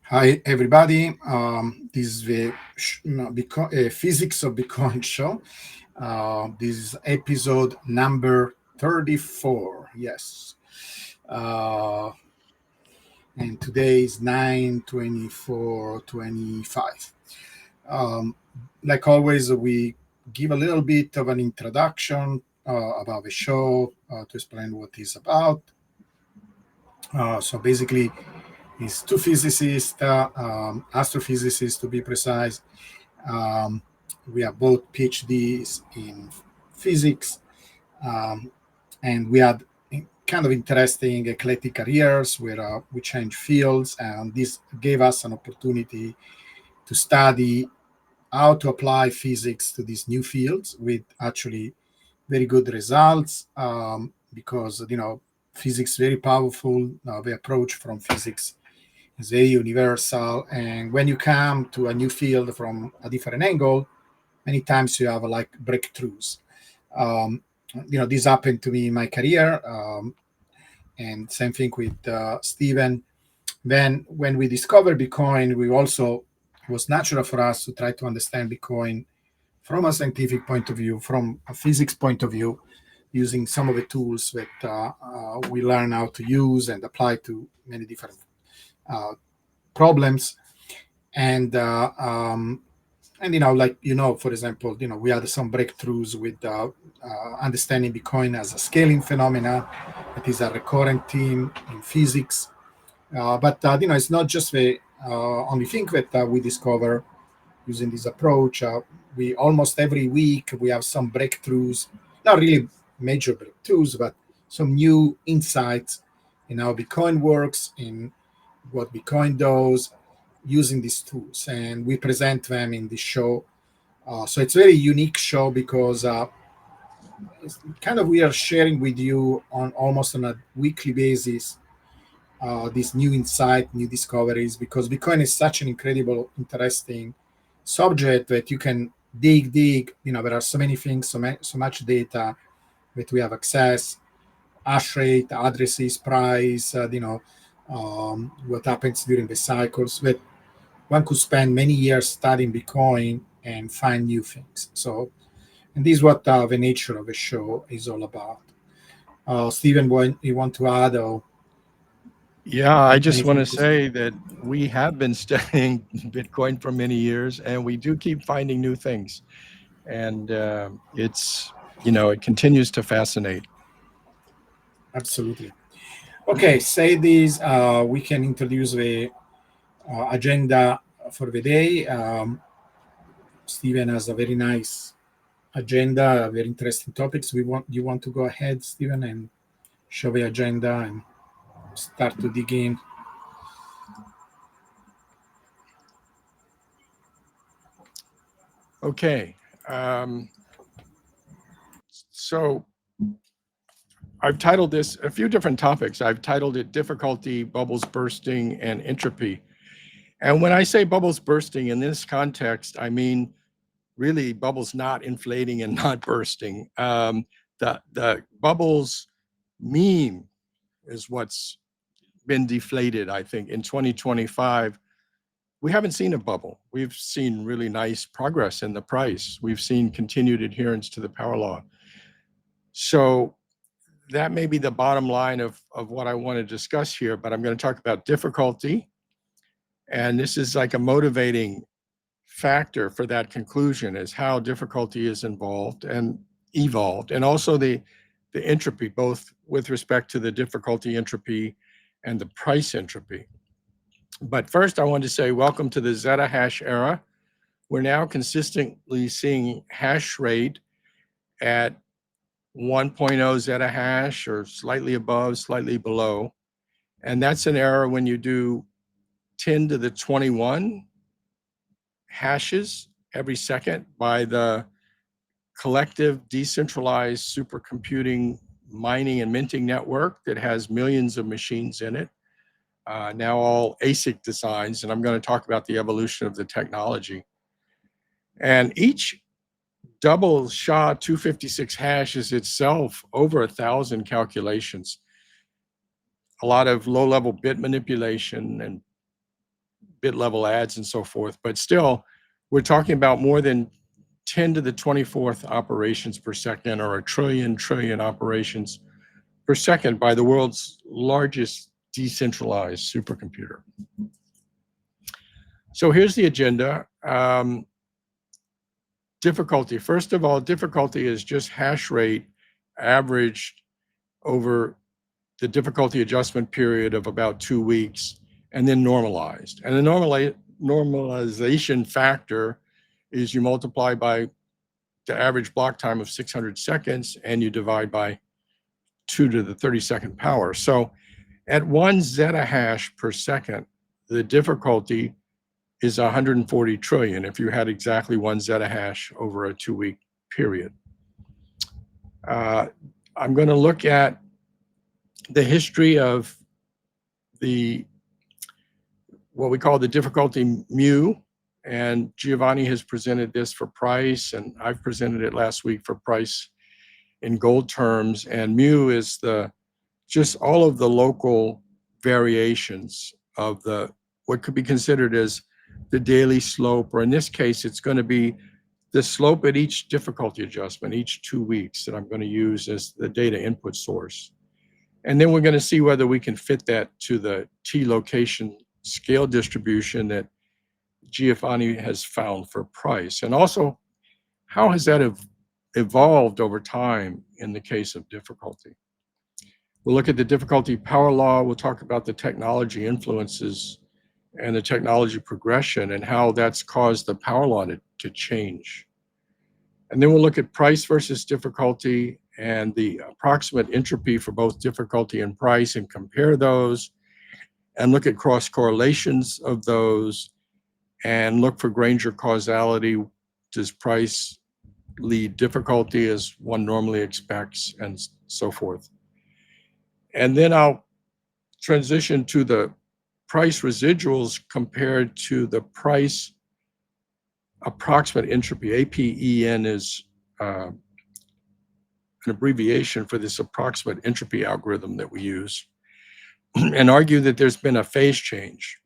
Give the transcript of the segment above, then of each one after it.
Hi, everybody. This is the Physics of Bitcoin show. This is episode number 34. Yes. Uh, and today is 9/24/25. Um, like always, we give a little bit of an introduction about the show to explain what it's about. So basically, it's two physicists, astrophysicists to be precise. Um, we are both PhDs in physics, um, and we had kind of interesting eclectic careers where we changed fields, and this gave us an opportunity to study how to apply physics to these new fields with actually very good results because physics very powerful. The approach from physics is very universal, and when you come to a new field from a different angle, many times you have like breakthroughs. um, this happened to me in my career, and same thing with Steven. Then when we discovered Bitcoin, we also, it was natural for us to try to understand Bitcoin from a scientific point of view, from a physics point of view, using some of the tools that we learn how to use and apply to many different uh, problems. And for example, we had some breakthroughs with understanding Bitcoin as a scaling phenomena. That is a recurrent theme in physics. But it's not just the only thing that we discover using this approach. We almost every week we have some breakthroughs, not really major breakthroughs, but some new insights in how Bitcoin works, in what Bitcoin does, using these tools, and we present them in this show. So it's a very unique show because it's kind of we are sharing with you on almost on a weekly basis these new insight, new discoveries, because Bitcoin is such an incredible, interesting subject that you can dig. There are so many things, so much data that we have access, hash rate, addresses, price, what happens during the cycles. That one could spend many years studying Bitcoin and find new things. So, and this is what the nature of the show is all about. Stephen, you want to add or Yeah, I just want anything to to say? say that we have been studying Bitcoin for many years, and we do keep finding new things. And it continues to fascinate. Absolutely. Okay, say this. We can introduce the agenda for the day. Stephen has a very nice agenda, very interesting topics. You want to go ahead, Stephen, and show the agenda and start to dig in. Okay. So I've titled this a few different topics. I've titled it Difficulty, Bubbles Bursting, and Entropy. And when I say bubbles bursting in this context, I mean really bubbles not inflating and not bursting. The bubbles mean is what's been deflated, I think. In 2025, we haven't seen a bubble. We've seen really nice progress in the price. We've seen continued adherence to the power law. So that may be the bottom line of what I want to discuss here, but I'm going to talk about difficulty. And this is like a motivating factor for that conclusion is how difficulty is involved and evolved, and also the entropy, both with respect to the difficulty entropy and the price entropy. But first, I want to say welcome to the Zeta hash era. We're now consistently seeing hash rate at 1.0 Zeta hash or slightly above, slightly below. And that's an error when you do 10 to the 21 hashes every second by the collective decentralized supercomputing mining and minting network that has millions of machines in it, now all ASIC designs. And I'm going to talk about the evolution of the technology. And each double SHA 256 hash is itself over 1,000 calculations, a lot of low level bit manipulation and bit level adds and so forth. But still, we're talking about more than 10 to the 24th operations per second, or a trillion operations per second by the world's largest decentralized supercomputer. So here's the agenda. Difficulty. First of all, difficulty is just hash rate averaged over the difficulty adjustment period of about 2 weeks, and then normalized. And the normalization factor is you multiply by the average block time of 600 seconds, and you divide by 2 to the 32nd power. So at 1 zettahash per second, the difficulty is 140 trillion if you had exactly 1 zettahash over a 2-week period. I'm going to look at the history of what we call the difficulty mu, and Giovanni has presented this for price, and I've presented it last week for price in gold terms. And mu is just all of the local variations of what could be considered as the daily slope, or in this case, it's going to be the slope at each difficulty adjustment, each 2 weeks, that I'm going to use as the data input source. And then we're going to see whether we can fit that to the T location scale distribution that Giovanni has found for price. And also, how has that evolved over time in the case of difficulty? We'll look at the difficulty power law. We'll talk about the technology influences and the technology progression and how that's caused the power law to change. And then we'll look at price versus difficulty and the approximate entropy for both difficulty and price, and compare those, and look at cross correlations of those, and look for Granger causality. Does price lead difficulty as one normally expects, and so forth. And then I'll transition to the price residuals compared to the price approximate entropy. APEN is an abbreviation for this approximate entropy algorithm that we use, and argue that there's been a phase change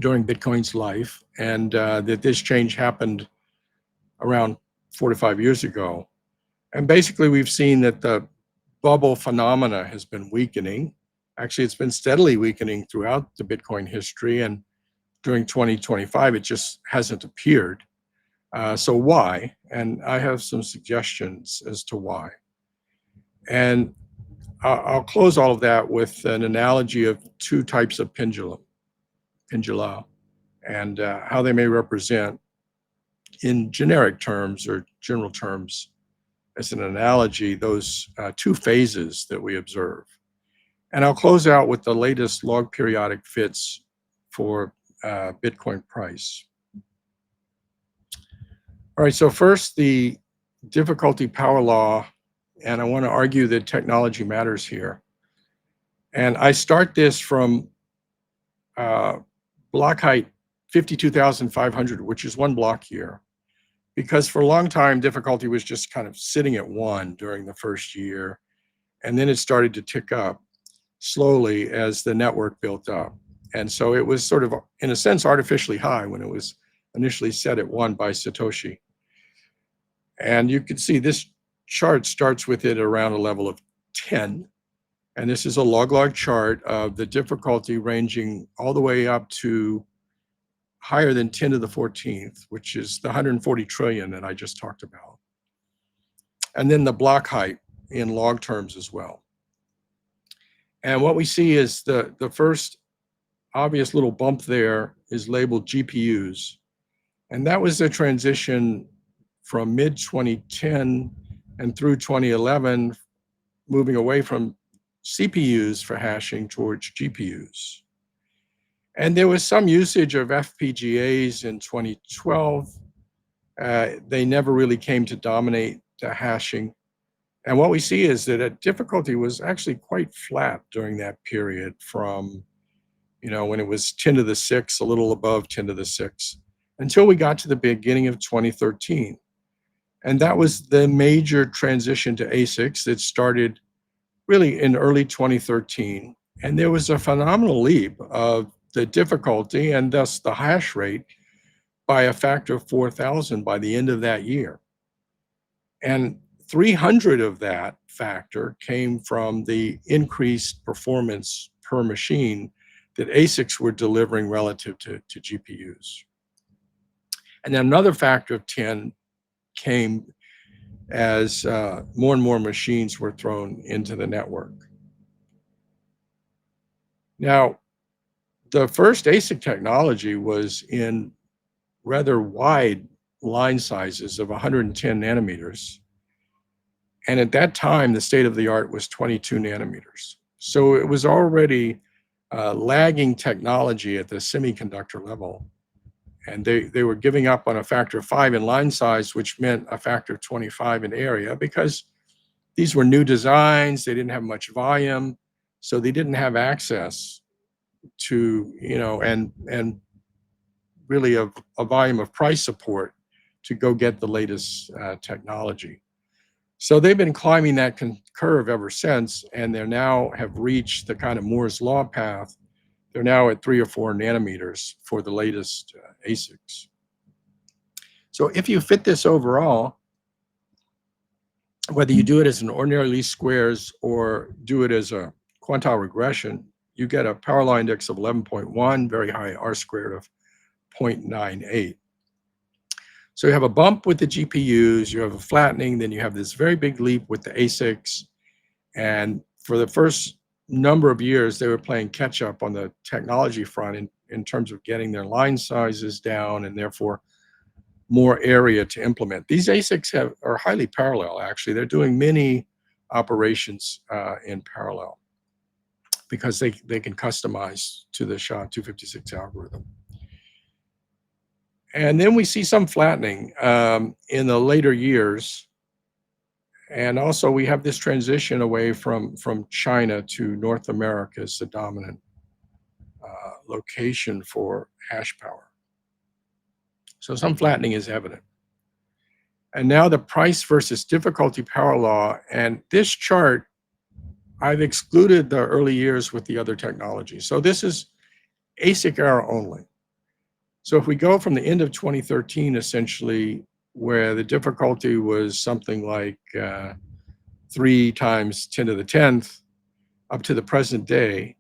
during Bitcoin's life, and that this change happened around 4 to 5 years ago. And basically, we've seen that the bubble phenomena has been weakening. Actually, it's been steadily weakening throughout the Bitcoin history, and during 2025, it just hasn't appeared. So why? And I have some suggestions as to why. And I'll close all of that with an analogy of 2 types of pendula, and how they may represent, in generic terms or general terms, as an analogy, those 2 phases that we observe. And I'll close out with the latest log periodic fits for Bitcoin price. All right, so first, the difficulty power law, and I want to argue that technology matters here. And I start this from block height 52,500, which is 1 block year, because for a long time, difficulty was just kind of sitting at 1 during the first year, and then it started to tick up slowly as the network built up. And so it was sort of, in a sense, artificially high when it was initially set at 1 by Satoshi. And you can see this chart starts with it around a level of 10. And this is a log chart of the difficulty ranging all the way up to higher than 10 to the 14th, which is the 140 trillion that I just talked about. And then the block height in log terms as well. And what we see is the first obvious little bump there is labeled GPUs. And that was a transition from mid-2010 and through 2011, moving away from CPUs for hashing towards GPUs. And there was some usage of FPGAs in 2012. They never really came to dominate the hashing. And what we see is that difficulty was actually quite flat during that period from, when it was 10 to the 6, a little above 10 to the 6, until we got to the beginning of 2013. And that was the major transition to ASICs that started really in early 2013. And there was a phenomenal leap of the difficulty and thus the hash rate by a factor of 4,000 by the end of that year. And 300 of that factor came from the increased performance per machine that ASICs were delivering relative to GPUs. And then another factor of 10 came as more and more machines were thrown into the network. Now, the first ASIC technology was in rather wide line sizes of 110 nanometers. And at that time, the state of the art was 22 nanometers. So it was already lagging technology at the semiconductor level. And they were giving up on a factor of 5 in line size, which meant a factor of 25 in area, because these were new designs. They didn't have much volume, so they didn't have access to, and really a volume of price support to go get the latest technology. So they've been climbing that curve ever since, and they now have reached the kind of Moore's Law path. They're now at 3 or 4 nanometers for the latest ASICs. So if you fit this overall, whether you do it as an ordinary least squares or do it as a quantile regression, you get a power law index of 11.1, very high R squared of 0.98. So you have a bump with the GPUs, you have a flattening, then you have this very big leap with the ASICs. And for the first number of years, they were playing catch up on the technology front in terms of getting their line sizes down and therefore more area to implement. These ASICs are highly parallel, actually. They're doing many operations in parallel because they can customize to the SHA-256 algorithm. And then we see some flattening in the later years. And also we have this transition away from China to North America as the dominant location for hash power. So some flattening is evident. And now the price versus difficulty power law. And this chart, I've excluded the early years with the other technologies. So this is ASIC era only. So if we go from the end of 2013, essentially, where the difficulty was something like 3 times 10 to the 10th up to the present day,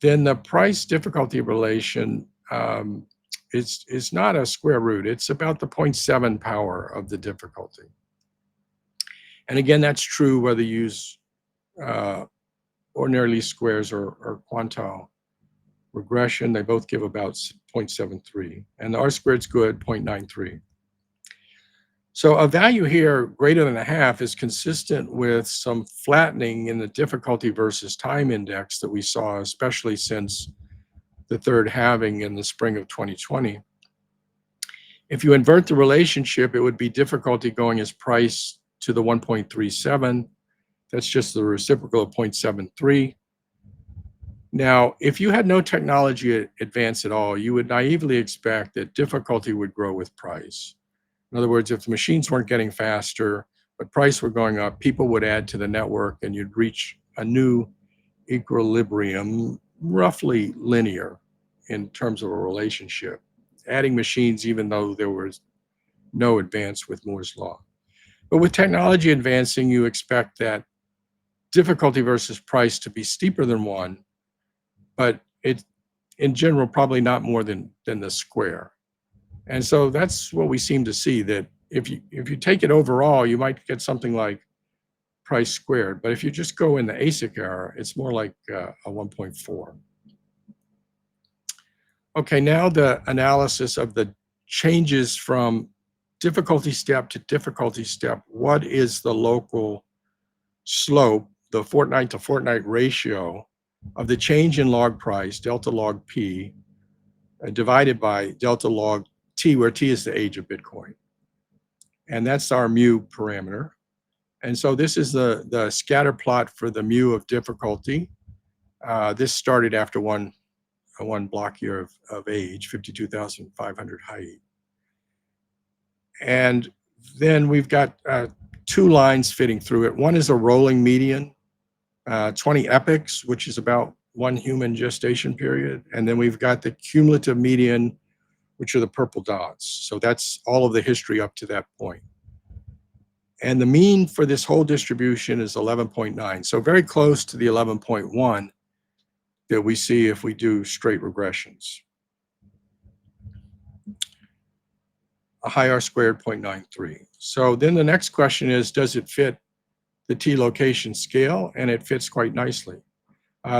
then the price difficulty relation is not a square root. It's about the 0.7 power of the difficulty. And again, that's true whether you use ordinary least squares or quantile regression. They both give about 0.73. And the R squared's good, 0.93. So a value here greater than a half is consistent with some flattening in the difficulty versus time index that we saw, especially since the third halving in the spring of 2020. If you invert the relationship, it would be difficulty going as price to the 1.37. That's just the reciprocal of 0.73. Now, if you had no technology advance at all, you would naively expect that difficulty would grow with price. In other words, if the machines weren't getting faster, but price were going up, people would add to the network and you'd reach a new equilibrium, roughly linear in terms of a relationship, adding machines even though there was no advance with Moore's Law. But with technology advancing, you expect that difficulty versus price to be steeper than 1, but it, in general, probably not more than the square. And so that's what we seem to see, that if you take it overall, you might get something like price squared. But if you just go in the ASIC era, it's more like a 1.4. Okay, now the analysis of the changes from difficulty step to difficulty step. What is the local slope, the fortnight to fortnight ratio of the change in log price, delta log P, divided by delta log T, where T is the age of Bitcoin. And that's our mu parameter. And so this is the scatter plot for the mu of difficulty. This started after one block year of age, 52,500 height. And then we've got 2 lines fitting through it. One is a rolling median, 20 epochs, which is about one human gestation period. And then we've got the cumulative median, which are the purple dots. So that's all of the history up to that point. And the mean for this whole distribution is 11.9. So very close to the 11.1 that we see if we do straight regressions. A high R squared 0.93. So then the next question is, does it fit the t-location scale? And it fits quite nicely.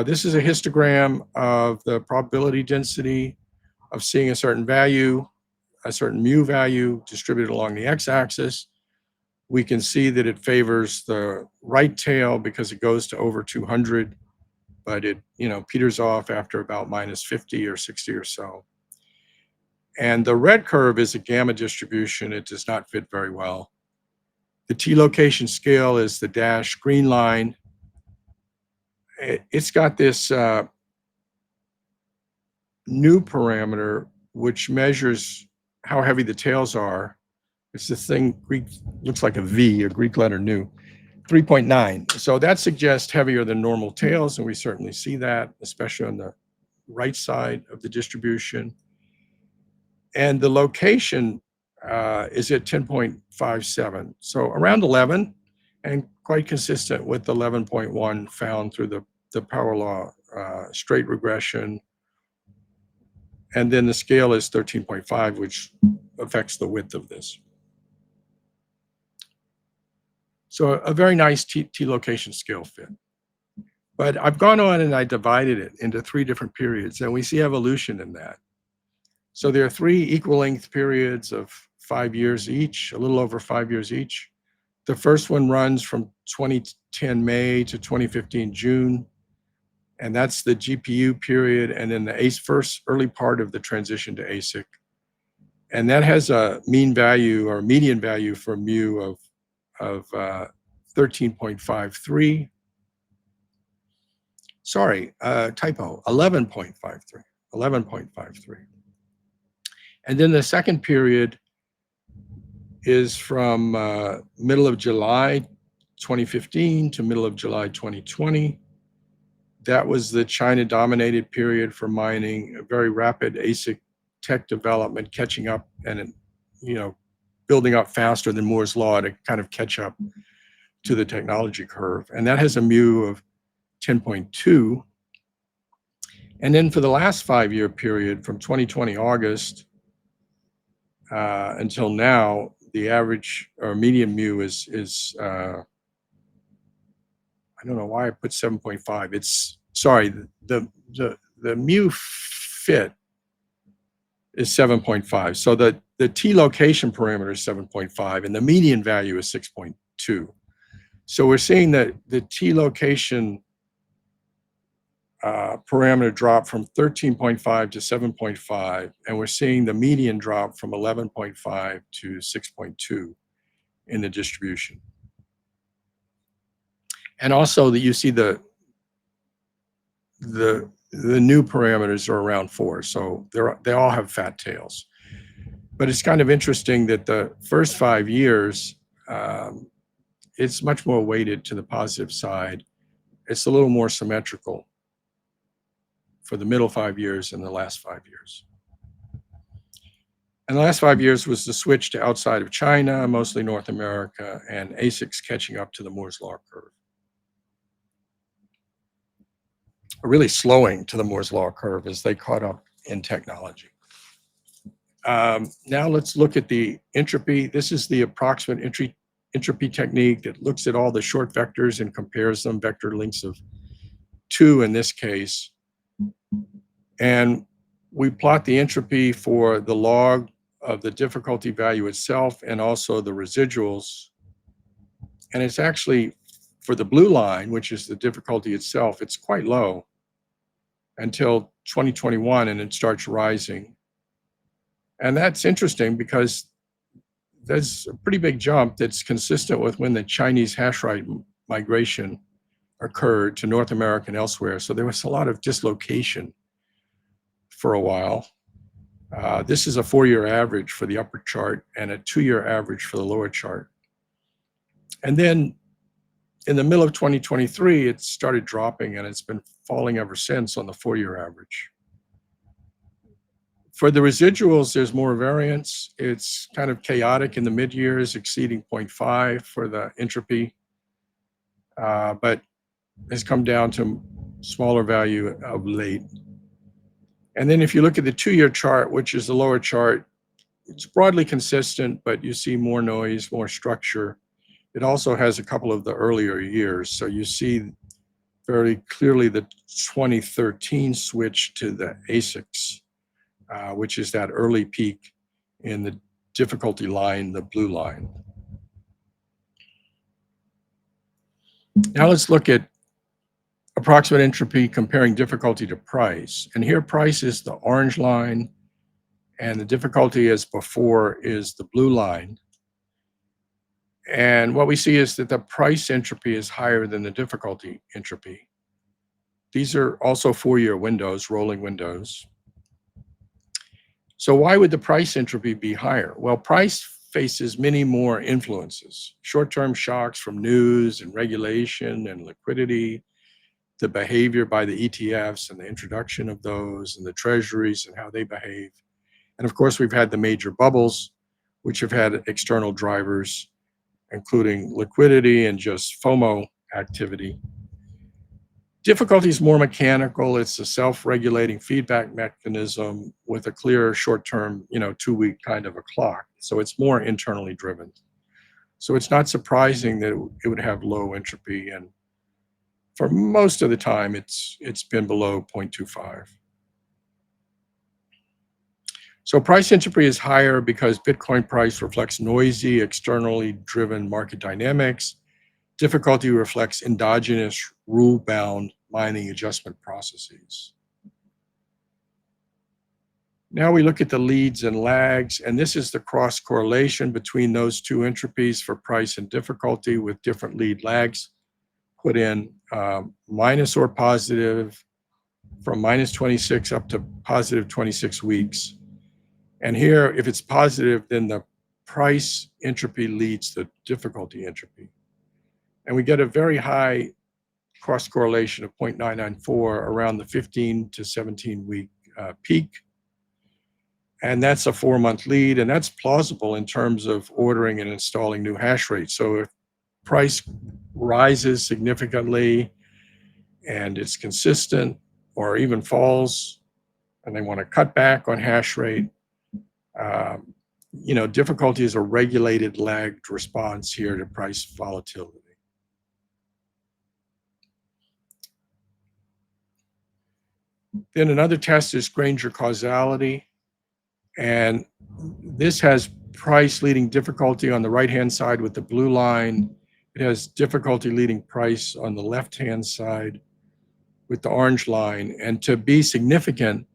This is a histogram of the probability density of seeing a certain value, a certain mu value distributed along the x-axis. We can see that it favors the right tail because it goes to over 200, but it peters off after about minus 50 or 60 or so. And the red curve is a gamma distribution. It does not fit very well. The t-location scale is the dashed green line. It's got this new parameter which measures how heavy the tails are. It's the thing, Greek, looks like a V, a Greek letter nu, 3.9. So that suggests heavier than normal tails, and we certainly see that, especially on the right side of the distribution. And the location is at 10.57, so around 11, and quite consistent with the 11.1 found through the power law straight regression. And then the scale is 13.5, which affects the width of this. So a very nice t-location scale fit. But I've gone on and I divided it into 3 different periods, and we see evolution in that. So there are 3 equal length periods of 5 years each, a little over 5 years each. The first one runs from 2010 May to 2015 June, and that's the GPU period, and then the first early part of the transition to ASIC. And that has a mean value or median value for mu of 13.53. Sorry, typo, 11.53. And then the second period is from middle of July 2015 to middle of July 2020. That was the China-dominated period for mining, a very rapid ASIC tech development, catching up and building up faster than Moore's law to kind of catch up to the technology curve. And that has a mu of 10.2. And then for the last 5-year period, from 2020 August until now, the average or median mu is I don't know why I put 7.5. It's, sorry, the mu fit is 7.5. So the t-location parameter is 7.5, and the median value is 6.2. So we're seeing that the t-location parameter drop from 13.5 to 7.5, and we're seeing the median drop from 11.5 to 6.2 in the distribution. And also that you see the new parameters are around 4, so they all have fat tails. But it's kind of interesting that the first 5 years, it's much more weighted to the positive side. It's a little more symmetrical for the middle 5 years and the last 5 years. And the last 5 years was the switch to outside of China, mostly North America, and ASICs catching up to the Moore's law curve. Really slowing to the Moore's law curve as they caught up in technology. Now let's look at the entropy. This is the approximate entropy technique that looks at all the short vectors and compares them, vector lengths of 2 in this case. And we plot the entropy for the log of the difficulty value itself and also the residuals. And it's actually, for the blue line, which is the difficulty itself, it's quite low until 2021, and it starts rising. And that's interesting because there's a pretty big jump that's consistent with when the Chinese hash rate migration occurred to North America and elsewhere. So there was a lot of dislocation for a while. This is a 4-year average for the upper chart and a 2-year average for the lower chart. And then in the middle of 2023, it started dropping, and it's been falling ever since on the 4-year average. For the residuals, there's more variance. It's kind of chaotic in the mid-years, exceeding 0.5 for the entropy, but has come down to smaller value of late. And then if you look at the 2-year chart, which is the lower chart, it's broadly consistent, but you see more noise, more structure. It also has a couple of the earlier years. So you see very clearly the 2013 switch to the ASICs, which is that early peak in the difficulty line, the blue line. Now let's look at approximate entropy comparing difficulty to price. And here price is the orange line, and the difficulty as before is the blue line. And what we see is that the price entropy is higher than the difficulty entropy. These are also 4-year windows, rolling windows. So why would the price entropy be higher? Well, price faces many more influences: short-term shocks from news and regulation and liquidity, the behavior by the ETFs and the introduction of those, and the treasuries and how they behave. And of course, we've had the major bubbles, which have had external drivers, including liquidity and just FOMO activity. Difficulty is more mechanical. It's a self-regulating feedback mechanism with a clear short-term, 2-week kind of a clock. So it's more internally driven. So it's not surprising that it would have low entropy, and for most of the time, it's been below 0.25. So price entropy is higher because Bitcoin price reflects noisy, externally driven market dynamics. Difficulty reflects endogenous, rule-bound mining adjustment processes. Now we look at the leads and lags, and this is the cross correlation between those two entropies for price and difficulty, with different lead lags put in, minus or positive from minus 26 up to positive 26 weeks. And here, if it's positive, then the price entropy leads the difficulty entropy. And we get a very high cross correlation of 0.994 around the 15 to 17 week peak. And that's a 4-month lead, and that's plausible in terms of ordering and installing new hash rate. So if price rises significantly and it's consistent, or even falls, and they want to cut back on hash rate, difficulty is a regulated lagged response here to price volatility. Then another test is Granger causality. And this has price leading difficulty on the right-hand side with the blue line. It has difficulty leading price on the left-hand side with the orange line. And to be significant,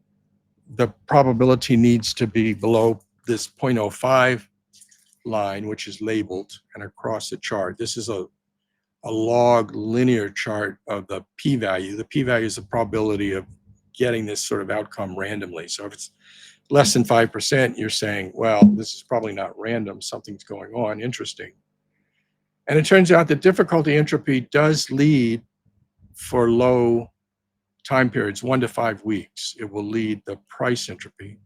the probability needs to be below this 0.05 line, which is labeled, and across the chart. This is a log linear chart of the p-value. The p-value is the probability of getting this sort of outcome randomly. So if it's less than 5%, you're saying, well, this is probably not random, something's going on, interesting. And it turns out that difficulty entropy does lead for low time periods, 1 to 5 weeks. It will lead the price entropy.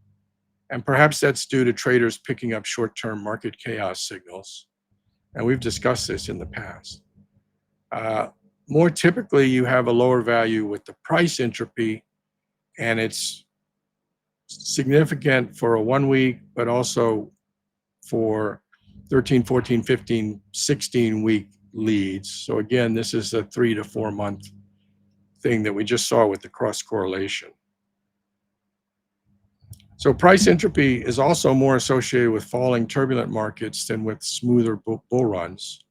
And perhaps that's due to traders picking up short-term market chaos signals. And we've discussed this in the past. More typically, you have a lower value with the price entropy, and it's significant for a 1 week, but also for 13, 14, 15, 16 week leads. So again, this is a 3 to 4 month thing that we just saw with the cross correlation. So price entropy is also more associated with falling turbulent markets than with smoother bull runs.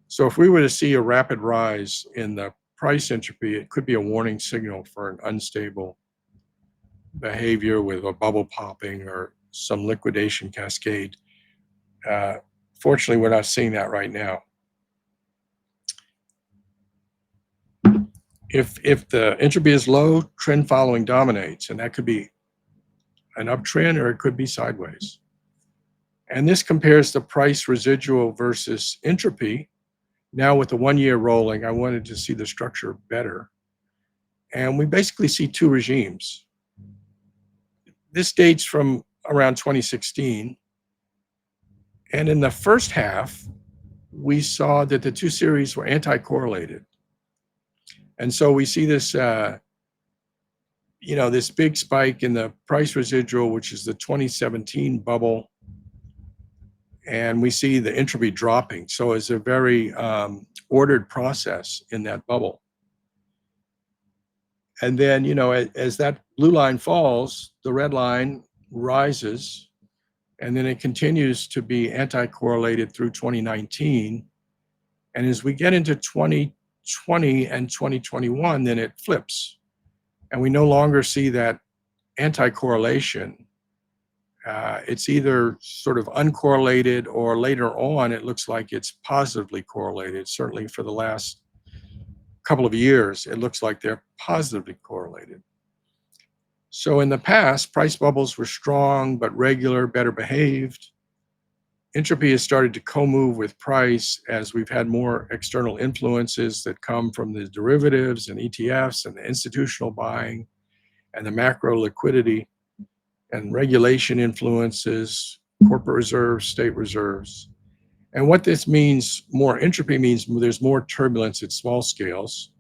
So if we were to see a rapid rise in the price entropy, it could be a warning signal for an unstable behavior with a bubble popping or some liquidation cascade. Fortunately, we're not seeing that right now. If the entropy is low, trend following dominates, and that could be an uptrend or it could be sideways. And this compares the price residual versus entropy. Now with the 1 year rolling, I wanted to see the structure better. And we basically see two regimes. This dates from around 2016. And in the first half, we saw that the two series were anti-correlated. And so we see this, this big spike in the price residual, which is the 2017 bubble. And we see the entropy dropping. So it's a very ordered process in that bubble. And then, as that blue line falls, the red line rises, and then it continues to be anti-correlated through 2019. And as we get into 2020 and 2021, then it flips. And we no longer see that anti-correlation. It's either sort of uncorrelated, or later on, it looks like it's positively correlated. Certainly for the last couple of years, it looks like they're positively correlated. So in the past, price bubbles were strong, but regular, better behaved. Entropy has started to co-move with price as we've had more external influences that come from the derivatives and ETFs and the institutional buying and the macro liquidity and regulation influences, corporate reserves, state reserves. And what this means, more entropy means there's more turbulence at small scales,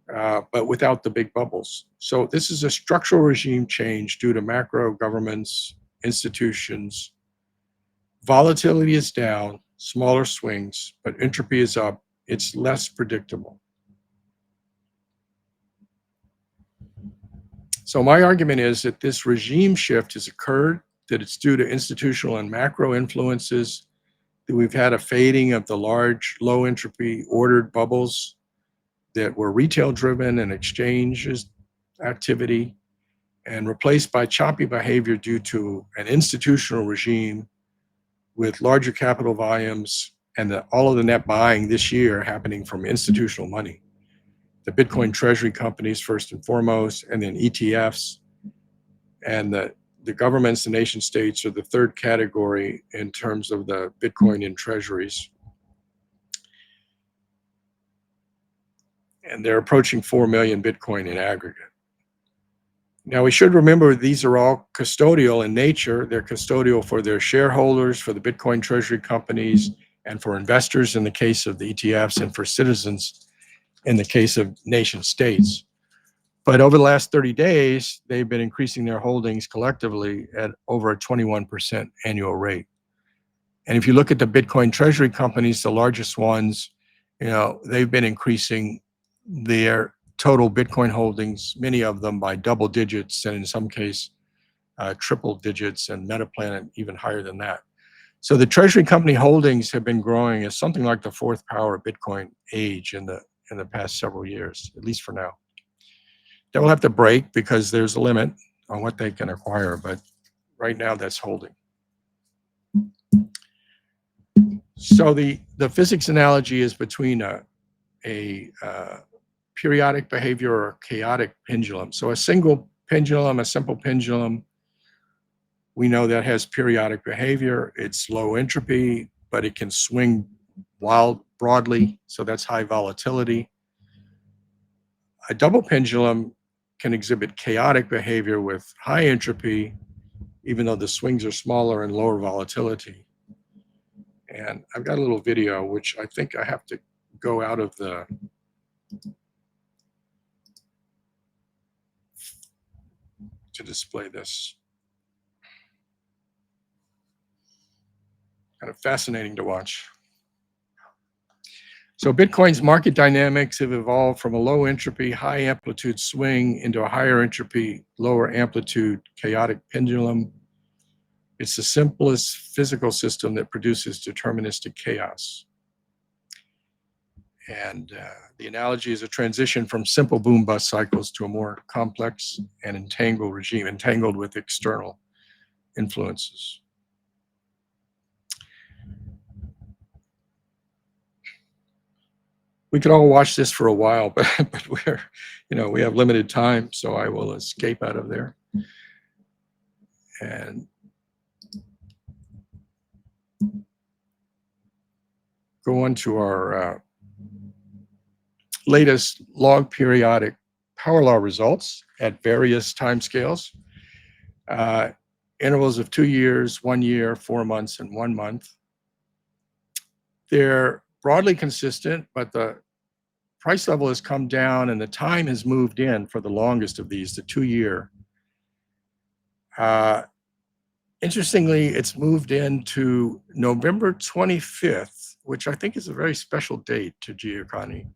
but without the big bubbles. So this is a structural regime change due to macro governments, institutions. Volatility is down, smaller swings, but entropy is up. It's less predictable. So my argument is that this regime shift has occurred, that it's due to institutional and macro influences, that we've had a fading of the large, low entropy ordered bubbles that were retail driven and exchanges activity, and replaced by choppy behavior due to an institutional regime with larger capital volumes and all of the net buying this year happening from institutional money. The Bitcoin treasury companies first and foremost, and then ETFs, and the governments, the nation states are the third category in terms of the Bitcoin in treasuries. And they're approaching 4 million Bitcoin in aggregate. Now, we should remember these are all custodial in nature. They're custodial for their shareholders, for the Bitcoin treasury companies, and for investors in the case of the ETFs, and for citizens in the case of nation states. But over the last 30 days, they've been increasing their holdings collectively at over a 21% annual rate. And if you look at the Bitcoin treasury companies, the largest ones, they've been increasing their total Bitcoin holdings, many of them by double digits, and in some case, triple digits, and Metaplanet even higher than that. So the treasury company holdings have been growing as something like the fourth power of Bitcoin age in the past several years, at least for now. That will have to break because there's a limit on what they can acquire, but right now that's holding. So the physics analogy is between a periodic behavior or chaotic pendulum. So a single pendulum, a simple pendulum, we know that has periodic behavior. It's low entropy, but it can swing broadly, so that's high volatility. A double pendulum can exhibit chaotic behavior with high entropy, even though the swings are smaller and lower volatility. And I've got a little video, which I think I have to go out of to display this. Kind of fascinating to watch. So Bitcoin's market dynamics have evolved from a low entropy, high amplitude swing into a higher entropy, lower amplitude chaotic pendulum. It's the simplest physical system that produces deterministic chaos. And the analogy is a transition from simple boom-bust cycles to a more complex and entangled regime, entangled with external influences. We could all watch this for a while, but we have limited time, so I will escape out of there and go on to our latest log periodic power law results at various timescales, intervals of 2 years, 1 year, 4 months, and 1 month. They're broadly consistent, but the price level has come down and the time has moved in for the longest of these, the 2 year. Interestingly, it's moved into November 25th, which I think is a very special date to Giovanni.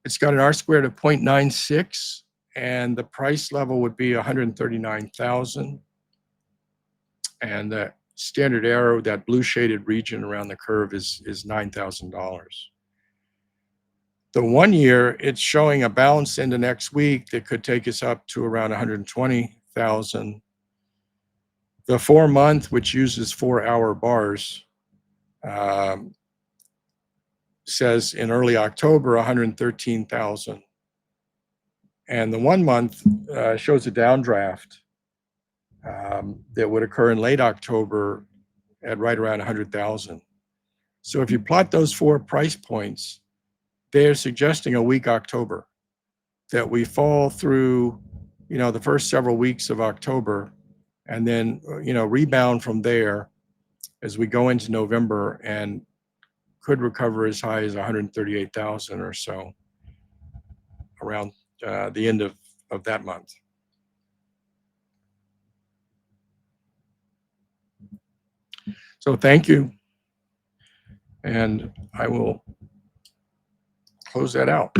It's got an R squared of 0.96, and the price level would be 139,000. And the standard arrow, that blue shaded region around the curve, is $9,000. The 1 year, it's showing a bounce into next week that could take us up to around 120,000. The 4 month, which uses 4-hour bars, says in early October, 113,000. And the 1 month shows a downdraft that would occur in late October at right around 100,000. So if you plot those 4 price points, they're suggesting a weak October, that we fall through, the first several weeks of October, and then, rebound from there as we go into November and could recover as high as 138,000 or so around the end of that month. So thank you. And I will close that out.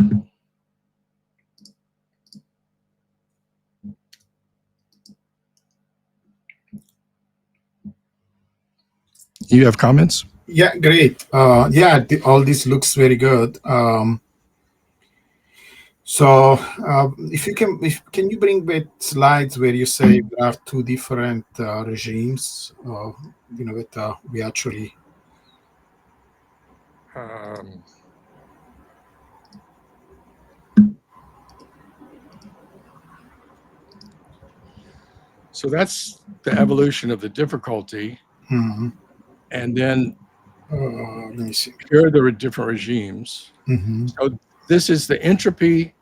You have comments? Yeah, great. All this looks very good. So if can you bring back slides where you say there are 2 different regimes, that we actually. So that's the evolution of the difficulty. Mm-hmm. And then let me see. Here there are different regimes. Mm-hmm. So this is the entropy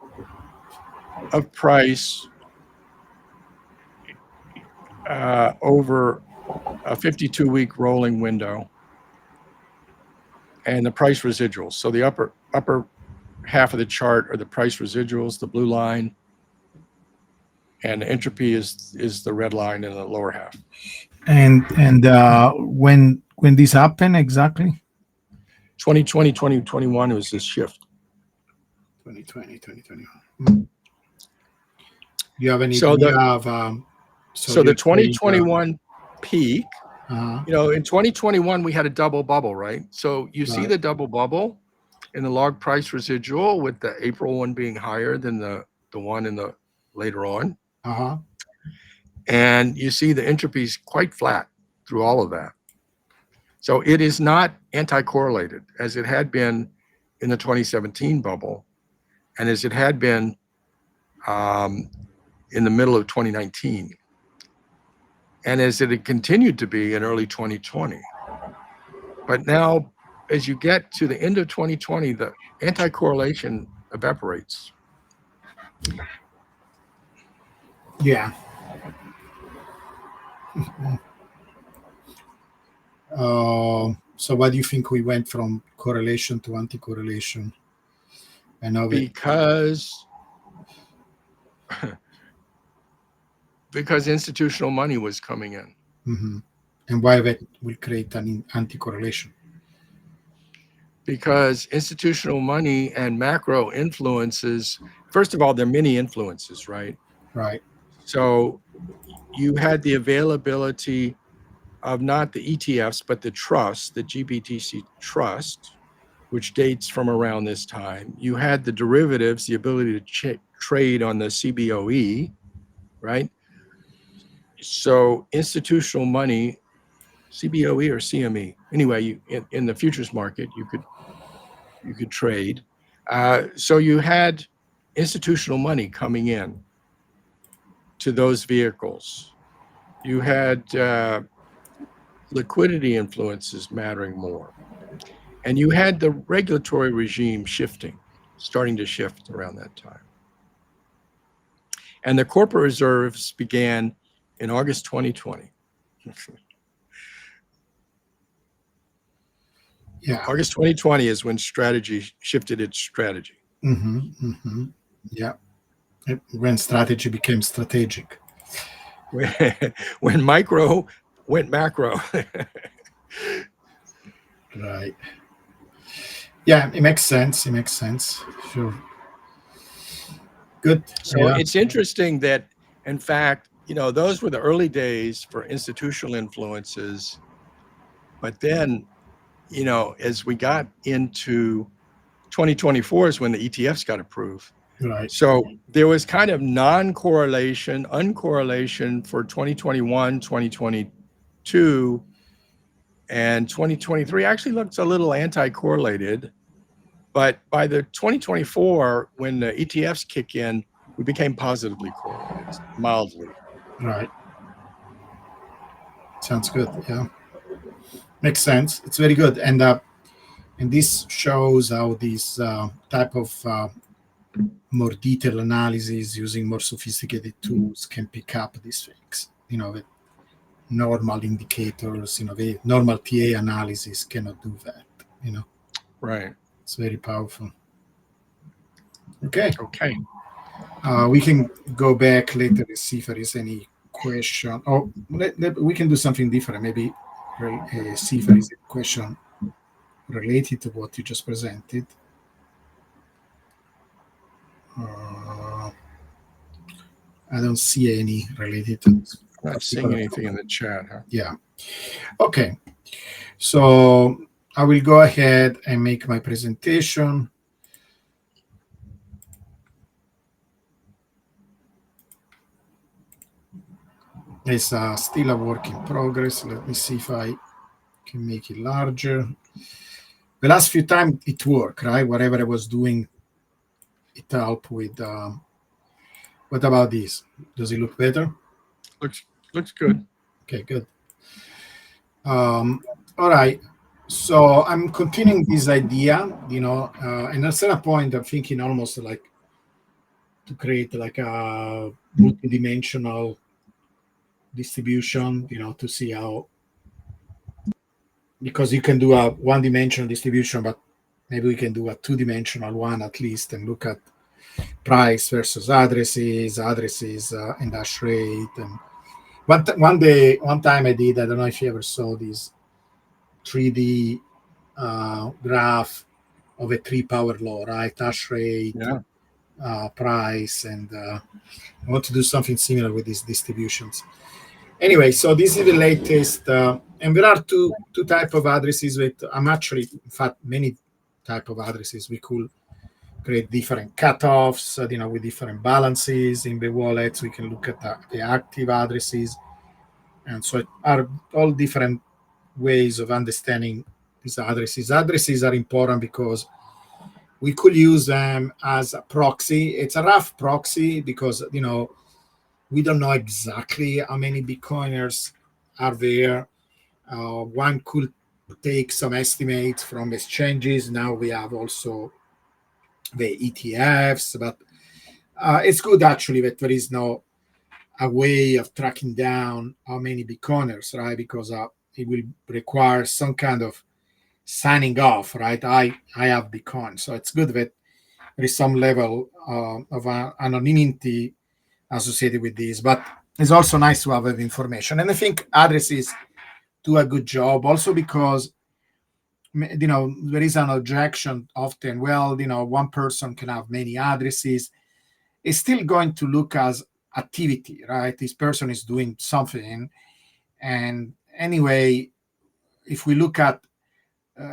of price over a 52-week rolling window, and the price residuals. So the upper half of the chart are the price residuals, the blue line, and the entropy is the red line in the lower half. And when this happened exactly? 2020, 2021 was this shift. 2020, 2021. You have any idea of? So the 2021 peak, in 2021 we had a double bubble, right? So you see the double bubble in the log price residual, with the April one being higher than the one in the later on. And you see the entropy is quite flat through all of that. So it is not anti-correlated as it had been in the 2017 bubble, and as it had been in the middle of 2019, and as it had continued to be in early 2020. But now, as you get to the end of 2020, the anti-correlation evaporates. Yeah. So why do you think we went from correlation to anti-correlation? Because institutional money was coming in. Mm-hmm. And why that will create an anti-correlation? Because institutional money and macro influences, first of all, there are many influences, right? Right. So you had the availability of not the ETFs, but the trust, the GBTC trust, which dates from around this time. You had the derivatives, the ability to trade on the CBOE, right? So institutional money, CBOE or CME, anyway, in the futures market, you could trade. So you had institutional money coming in to those vehicles. You had liquidity influences mattering more. And you had the regulatory regime starting to shift around that time. And the corporate reserves began in August 2020. Yeah. August 2020 is when strategy shifted its strategy. Yeah. When strategy became strategic. When micro went macro. Right. Yeah, it makes sense. It makes sense. Sure. Good. So it's interesting that, in fact, those were the early days for institutional influences. But then, as we got into 2024 is when the ETFs got approved. Right. So there was kind of uncorrelation for 2021, 2022, and 2023 actually looks a little anti-correlated. But by the 2024, when the ETFs kick in, we became positively correlated, mildly. Right. Sounds good. Yeah. Makes sense. It's very good. And this shows how this type of more detailed analysis using more sophisticated tools can pick up these things. With normal indicators, the normal TA analysis cannot do that. Right. It's very powerful. Okay. We can go back later and see if there is any question. Or we can do something different. Maybe see if there is a question related to what you just presented. I don't see any related to this. I'm not seeing anything in the chat. Huh? Yeah. Okay. So I will go ahead and make my presentation. It's still a work in progress. Let me see if I can make it larger. The last few times it worked, right? Whatever I was doing, it helped with. What about this? Does it look better? Looks good. Okay, good. All right. So I'm continuing this idea, and at a certain point, I'm thinking almost like to create like a multidimensional distribution, to see how, because you can do a one-dimensional distribution, but maybe we can do a two-dimensional one at least and look at price versus addresses, and hash rate. And one time I did, I don't know if you ever saw this 3D graph of a 3-power law, right? Hash rate, price, and I want to do something similar with these distributions. Anyway, so this is the latest, and there are two type of addresses with, in fact, many type of addresses. We could create different cutoffs, with different balances in the wallets. We can look at the active addresses, and so it are all different ways of understanding these addresses. Addresses are important because we could use them as a proxy. It's a rough proxy because, we don't know exactly how many Bitcoiners are there. One could take some estimates from exchanges. Now we have also the ETFs, but it's good actually that there is no a way of tracking down how many Bitcoiners, right? Because it will require some kind of signing off, right? I have Bitcoin, so it's good that there is some level of anonymity associated with this, but it's also nice to have that information. And I think addresses do a good job also because, there is an objection often, well, one person can have many addresses. It's still going to look as activity, right? This person is doing something. And anyway, if we look at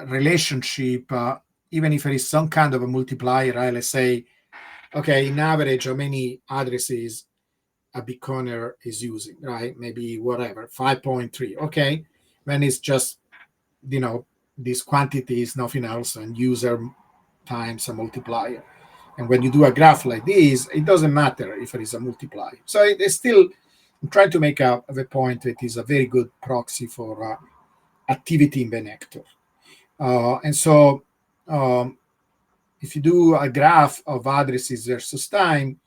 relationship, even if there is some kind of a multiplier, right? Let's say, okay, in average, how many addresses a Bitcoiner is using, right? Maybe whatever, 5.3. Okay, when it's just, this quantity is nothing else and user times a multiplier. And when you do a graph like this, it doesn't matter if it is a multiplier. So it's still, I'm trying to make the point that is a very good proxy for activity in the nectar. And so if you do a graph of addresses versus time,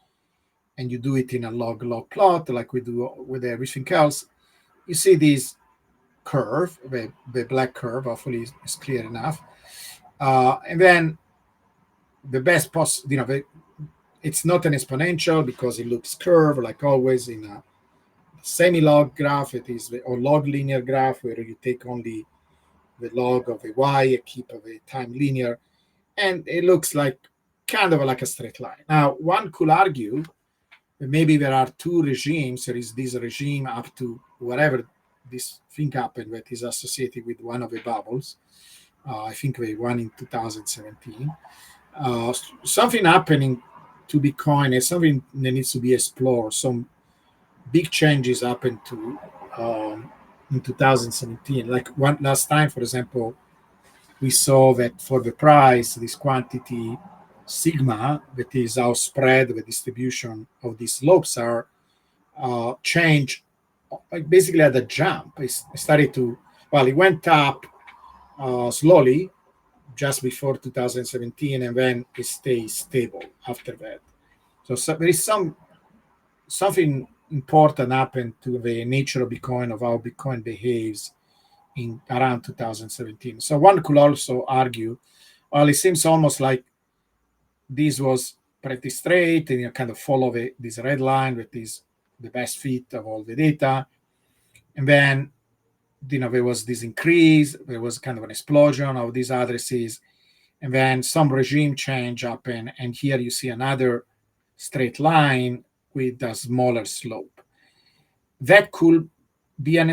and you do it in a log-log plot like we do with everything else, you see this curve, the black curve, hopefully is clear enough. And then the best it's not an exponential because it looks curved like always in a semi-log graph. It is or log linear graph where you take only the log of a y and keep of a time linear, and it looks like kind of like a straight line. Now, one could argue that maybe there are two regimes. There is this regime up to whatever this thing happened that is associated with one of the bubbles. I think the one in 2017. Something happening to Bitcoin is something that needs to be explored. Some big changes happened to in 2017. Like one last time, for example, we saw that for the price, this quantity sigma, that is how spread the distribution of these slopes are, change basically at a jump. It started to, well, it went up slowly just before 2017, and then it stays stable after that. So there is something important happened to the nature of Bitcoin, of how Bitcoin behaves in around 2017. So one could also argue, well, it seems almost like this was pretty straight and you kind of follow this red line that is the best fit of all the data. And then, there was this increase, there was kind of an explosion of these addresses, and then some regime change happened. And here you see another straight line with a smaller slope. That could be an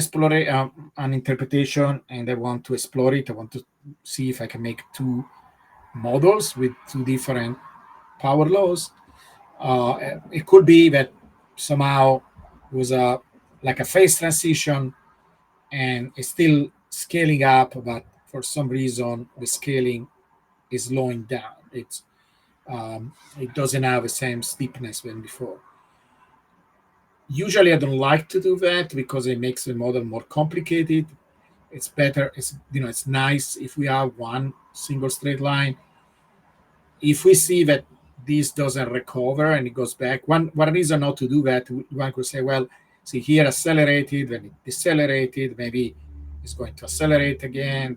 interpretation, and I want to explore it. I want to see if I can make two models with two different power laws. It could be that somehow it was like a phase transition, and it's still scaling up, but for some reason the scaling is slowing down. It doesn't have the same steepness than before. Usually I don't like to do that because it makes the model more complicated. It's better, it's nice if we have one single straight line. If we see that this doesn't recover and it goes back, one reason not to do that, one could say, well, see here accelerated, then it decelerated, maybe it's going to accelerate again.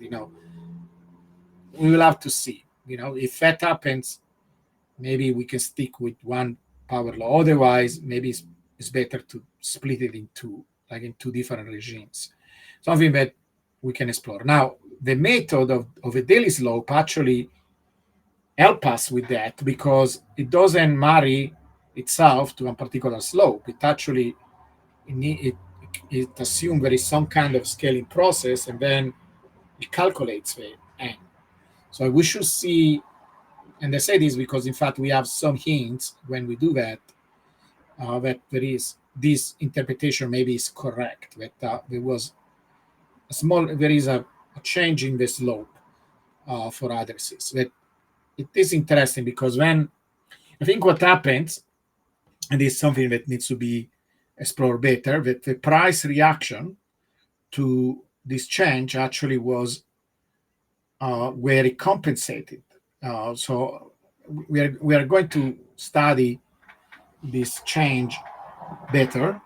We will have to see. If that happens, maybe we can stick with one power law. Otherwise, maybe it's better to split it in two, like in two different regimes. Something that we can explore. Now, the method of a daily slope actually help us with that because it doesn't marry itself to a particular slope. It actually it assumes there is some kind of scaling process, and then it calculates the n. So we should see, and I say this because in fact we have some hints when we do that, that there is this interpretation maybe is correct, that there is a change in the slope for addresses. That it is interesting because when I think what happens, and it's something that needs to be explored better, that the price reaction to this change actually was where it compensated. So we are going to study this change better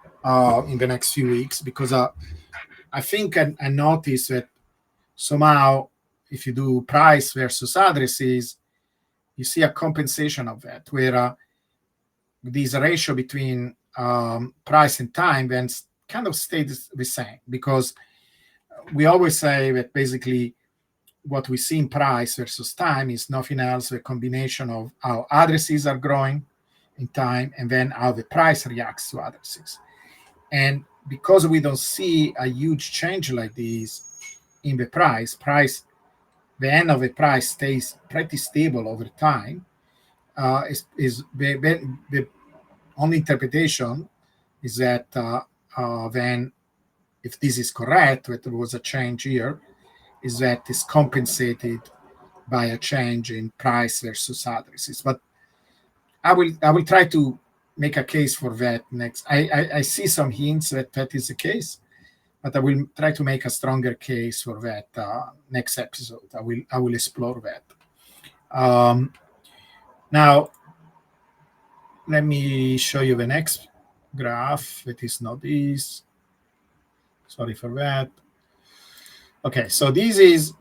in the next few weeks, because I think I noticed that somehow if you do price versus addresses, you see a compensation of that, where this ratio between price and time then kind of stays the same, because we always say that basically what we see in price versus time is nothing else the combination of how addresses are growing in time and then how the price reacts to addresses. And because we don't see a huge change like this in the price, the end of the price stays pretty stable over time. Is the only interpretation is that then, if this is correct, that there was a change here, is that it's compensated by a change in price versus addresses. But I will try to make a case for that next. I see some hints that is the case, but I will try to make a stronger case for that next episode. I will explore that. Now, let me show you the next graph. It is not this. Sorry for that. Okay, so this is,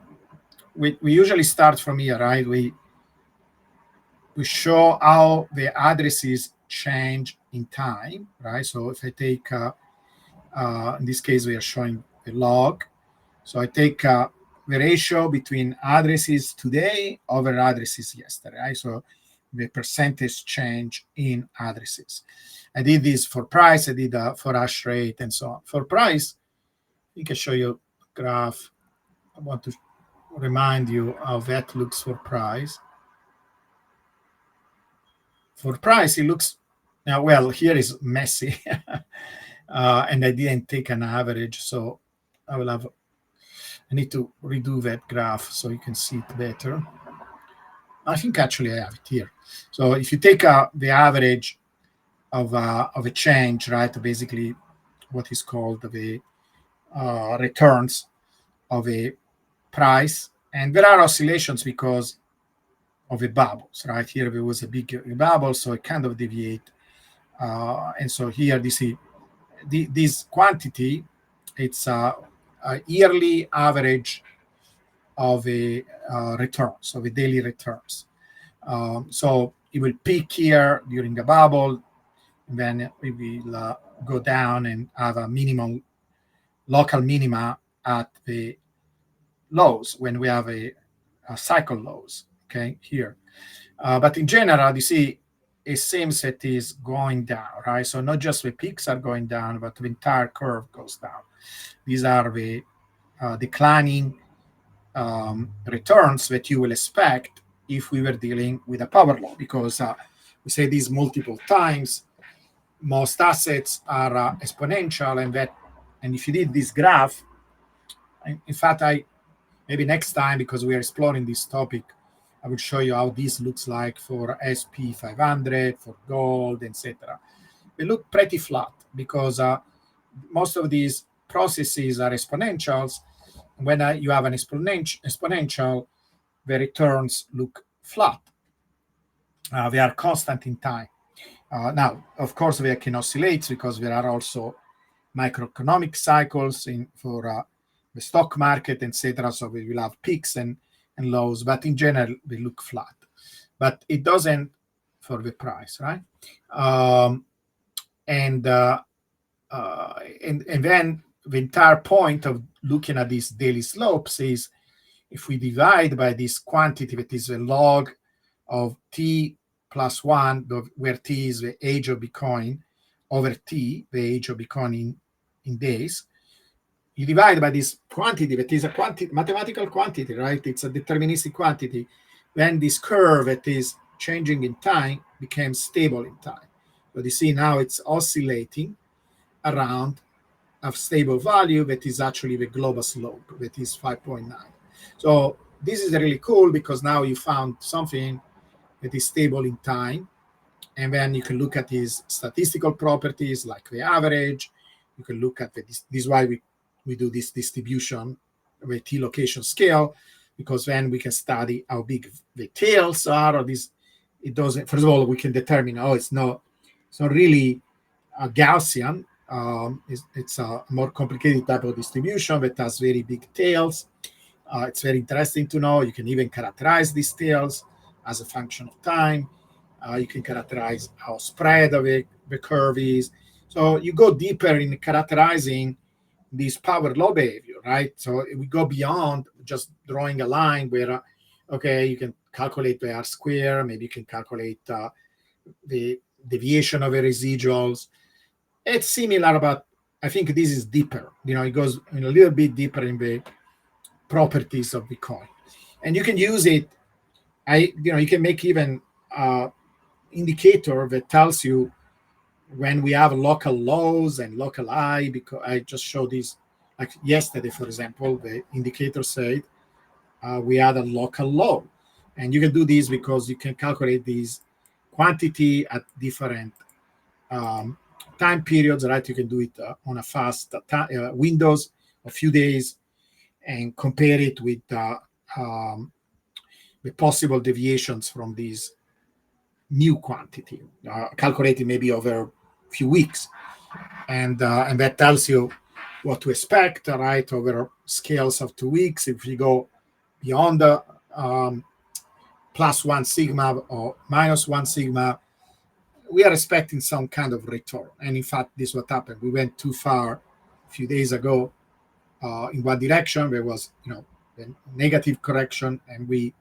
we usually start from here, right? We show how the addresses change in time, right? So if I take, in this case, we are showing the log. So I take the ratio between addresses today over addresses yesterday, right? So the percentage change in addresses. I did this for price, I did for hash rate and so on. For price, I can show you a graph. I want to remind you how that looks for price. For price, it looks, now, well, here is messy. And I didn't take an average, so I need to redo that graph so you can see it better. I think actually I have it here. So if you take the average of a change, right, basically what is called the returns of a price, and there are oscillations because of the bubbles, right? Here there was a big bubble, so it kind of deviate. And so here this quantity, it's a yearly average of a returns, of a daily returns. So it will peak here during a bubble, and then we will go down and have a minimum local minima at the lows when we have a cycle lows, okay, here. But in general, you see, it seems it is going down, right? So not just the peaks are going down, but the entire curve goes down. These are the declining returns that you will expect if we were dealing with a power law, because we say this multiple times. Most assets are exponential, and if you did this graph, in fact, maybe next time, because we are exploring this topic, I will show you how this looks like for SP 500, for gold, etc. They look pretty flat because most of these processes are exponentials. When you have an exponential, the returns look flat. They are constant in time. Now, of course, they can oscillate because there are also microeconomic cycles for the stock market, etc. So we will have peaks and lows, but in general, they look flat. But it doesn't for the price, right? And then the entire point of looking at these daily slopes is if we divide by this quantity that is a log of t plus 1, where t is the age of Bitcoin, over t, the age of Bitcoin in days, you divide by this quantity that is a mathematical quantity, right? It's a deterministic quantity. Then this curve that is changing in time becomes stable in time. But you see now it's oscillating around a stable value that is actually the global slope, that is 5.9. So this is really cool because now you found something that is stable in time. And then you can look at these statistical properties like the average. You can look at this is why we do this distribution, the T location scale, because then we can study how big the tails are, or this. It doesn't. First of all, we can determine. It's not really a Gaussian. It's a more complicated type of distribution that has very big tails. It's very interesting to know. You can even characterize these tails as a function of time. You can characterize how spread of the curve is. So you go deeper in characterizing this power law behavior, right? So we go beyond just drawing a line where, okay, you can calculate the R square, maybe you can calculate the deviation of the residuals. It's similar, but I think this is deeper. It goes a little bit deeper in the properties of Bitcoin, and you can use it. You can make even indicator that tells you when we have local lows and local high, because I just showed this like yesterday, for example, the indicator said we had a local low, and you can do this because you can calculate these quantity at different time periods, right? You can do it on a fast windows, a few days, and compare it with the possible deviations from these new quantity, calculated maybe over a few weeks, and that tells you what to expect, right, over scales of 2 weeks. If you go beyond the plus 1 sigma or minus 1 sigma, we are expecting some kind of return. And in fact, this is what happened. We went too far a few days ago in one direction. There was, a negative correction, and we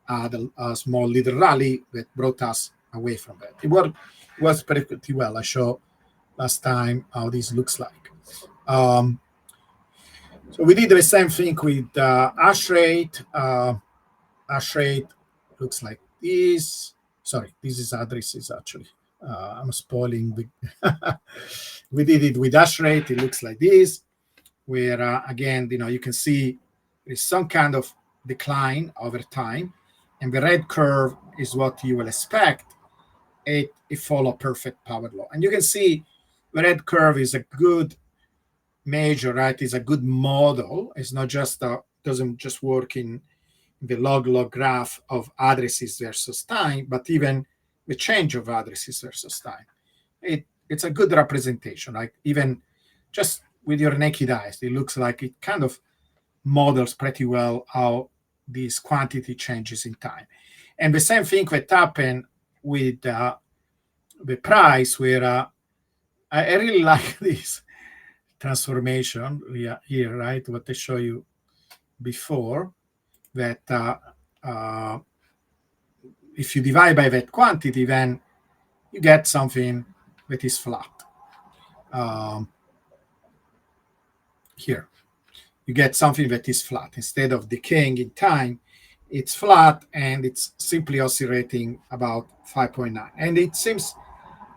had a small little rally that brought us away from that. It was pretty well. I showed last time how this looks like. So we did the same thing with hash rate. Hash rate looks like this. Sorry, this is addresses actually. I'm spoiling. We did it with hash rate. It looks like this, where again, you can see there's some kind of decline over time, and the red curve is what you will expect. It follow perfect power law, and you can see the red curve is a good measure, right? It's a good model. It's not just doesn't just work in the log graph of addresses versus time, but even the change of addresses versus time. It's a good representation. Like even just with your naked eyes, it looks like it kind of models pretty well how this quantity changes in time. And the same thing that happened with the price, where I really like this transformation here, right? What I show you before, that if you divide by that quantity, then you get something that is flat. Here, you get something that is flat. Instead of decaying in time, it's flat, and it's simply oscillating about 5.9. And it seems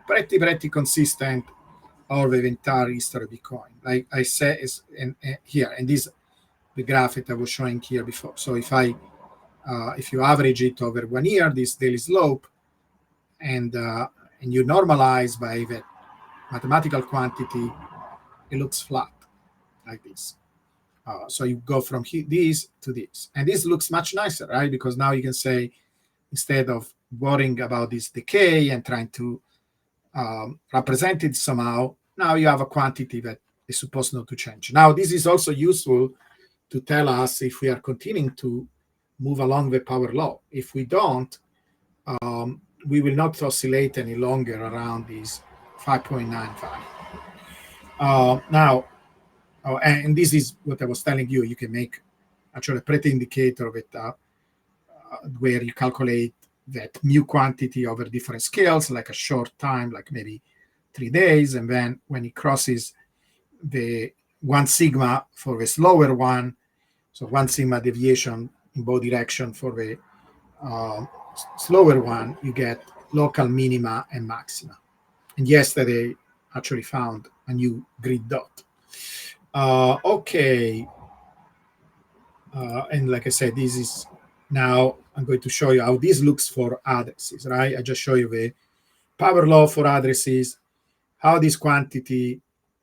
pretty consistent over the entire history of Bitcoin. Like I say, is here, and this the graph that I was showing here before. So if you average it over 1 year, this daily slope, and you normalize by the mathematical quantity, it looks flat like this. So you go from this to this, and this looks much nicer, right? Because now you can say, instead of worrying about this decay and trying to represent it somehow, now you have a quantity that is supposed not to change. Now, this is also useful to tell us if we are continuing to move along the power law. If we don't, we will not oscillate any longer around these 5.95. Now, and this is what I was telling you. You can make actually a pretty indicator with where you calculate that mu quantity over different scales, like a short time, like maybe 3 days, and then when it crosses the 1 sigma for the slower one, so 1 sigma deviation in both directions for the slower one, you get local minima and maxima. And yesterday actually found a new grid dot. Okay. And like I said, this is now I'm going to show you how this looks for addresses, right? I just show you the power law for addresses, how this quantity,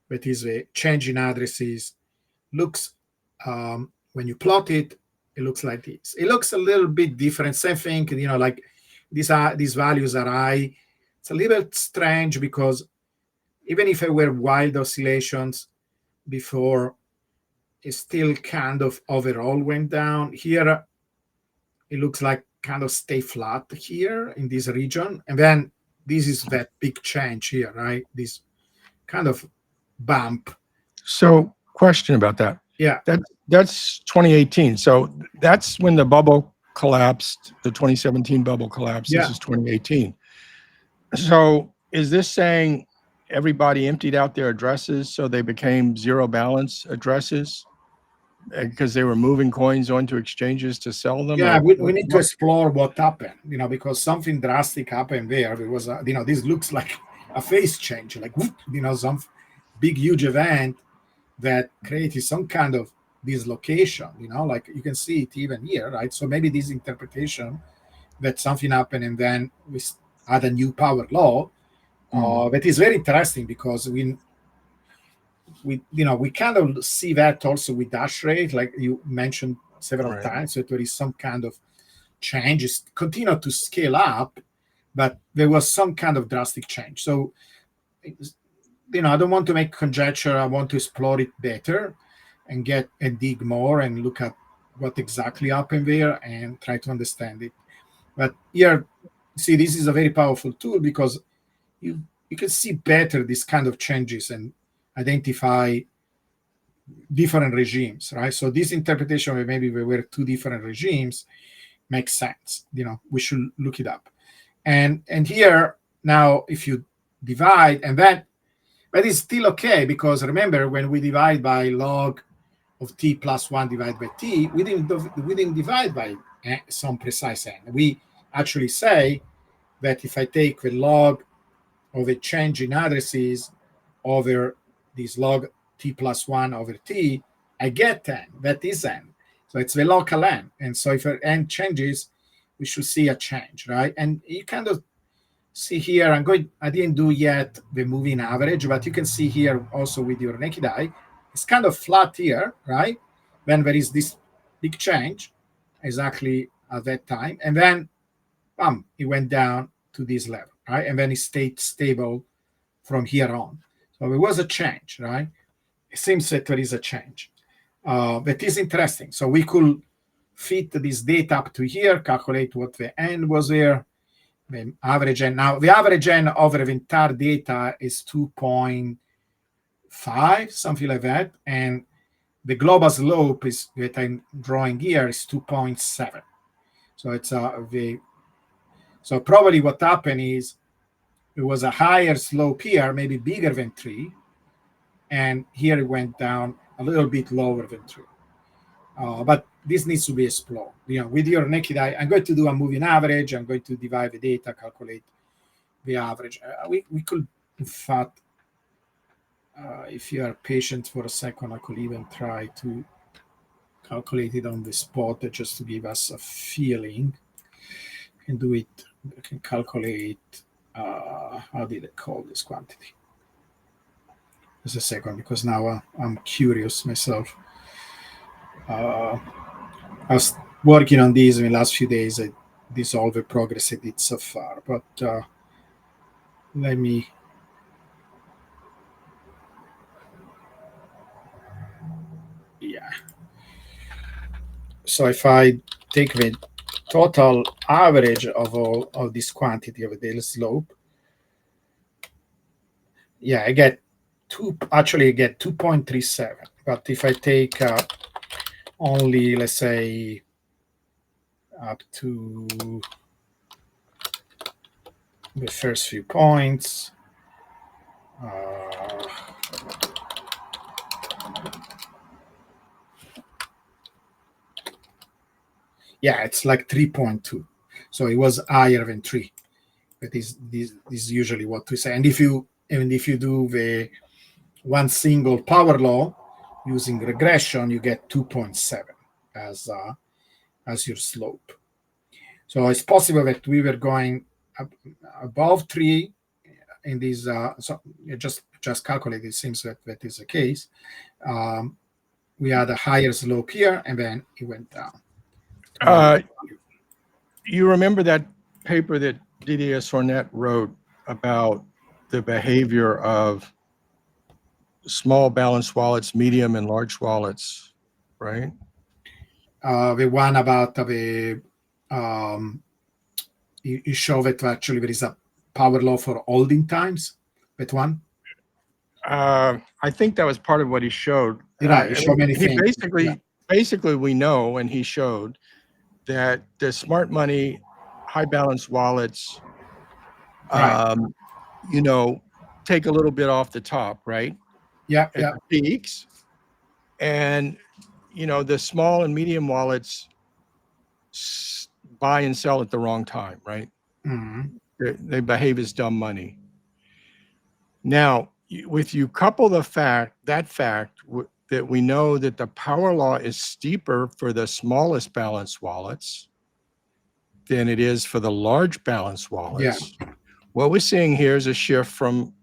that is a change in addresses, looks when you plot it. It looks like this. It looks a little bit different. Same thing, like these values are high. It's a little bit strange because even if it were wild oscillations before, it still kind of overall went down. Here, it looks like kind of stay flat here in this region. And then this is that big change here, right? This kind of bump. So, question about that. Yeah. That's 2018. So that's when the bubble collapsed, the 2017 bubble collapsed. Yeah. This is 2018. So is this saying everybody emptied out their addresses so they became zero balance addresses because they were moving coins onto exchanges to sell them? Yeah, we need to explore what happened, because something drastic happened there. It was, this looks like a phase change, like, some big, huge event that created some kind of dislocation, like you can see it even here, right? So maybe this interpretation that something happened and then we had a new power law That is very interesting because we kind of see that also with dash rate, like you mentioned several times, that there is some kind of changes continue to scale up, but there was some kind of drastic change. So, I don't want to make conjecture. I want to explore it better and dig more and look at what exactly happened there and try to understand it. But here, see, this is a very powerful tool because you can see better these kind of changes and identify different regimes, right? So this interpretation where maybe there were two different regimes makes sense. We should look it up. And here now, if you divide, and that is still okay, because remember, when we divide by log of t plus 1 divided by t, we didn't divide by some precise n. We actually say that if I take the log of a change in addresses over this log t plus 1 over t, I get n. That is n. So it's the local n. And so if n changes, we should see a change, right? And you kind of see here, I didn't do yet the moving average, but you can see here also with your naked eye, it's kind of flat here, right? Then there is this big change exactly at that time. And then, bam, it went down to this level, right? And then it stayed stable from here on. So there was a change, right? It seems that there is a change. That is interesting. So we could fit this data up to here, calculate what the n was there, the average n. Now, the average n over the entire data is 2.5, something like that. And the global slope is that I'm drawing here is 2.7. So it's so probably what happened is it was a higher slope here, maybe bigger than 3. And here it went down a little bit lower than 3. But this needs to be explored. With your naked eye, I'm going to do a moving average. I'm going to divide the data, calculate the average. We could, in fact, if you are patient for a second, I could even try to calculate it on the spot just to give us a feeling. I can do it. I can calculate. How did I call this quantity? Just a second, because now I'm curious myself. I was working on these in the last few days. I dissolve the progress I did so far, but let me. Yeah. So if I take the total average of all of this quantity of the slope, yeah, I get 2.37. But if I take only, let's say, up to the first few points, yeah, it's like 3.2. So it was higher than 3. That is this is usually what we say. And if you do the one single power law using regression, you get 2.7 as your slope. So it's possible that we were going above 3 in these. So you just calculate. It seems that is the case. We had a higher slope here, and then it went down. You remember that paper that Didier Sornet wrote about the behavior of small balanced wallets, medium and large wallets, right? The one about you show that actually there is a power law for holding times. That one. I think that was part of what he showed. Right, he showed many things. Basically, we know, and he showed that the smart money, high balance wallets, right. Take a little bit off the top, right? Yeah, at the peaks, and the small and medium wallets buy and sell at the wrong time, right? Mm-hmm. They behave as dumb money. Now, with you couple that fact that we know that the power law is steeper for the smallest balance wallets than it is for the large balance wallets. Yeah. What we're seeing here is a shift from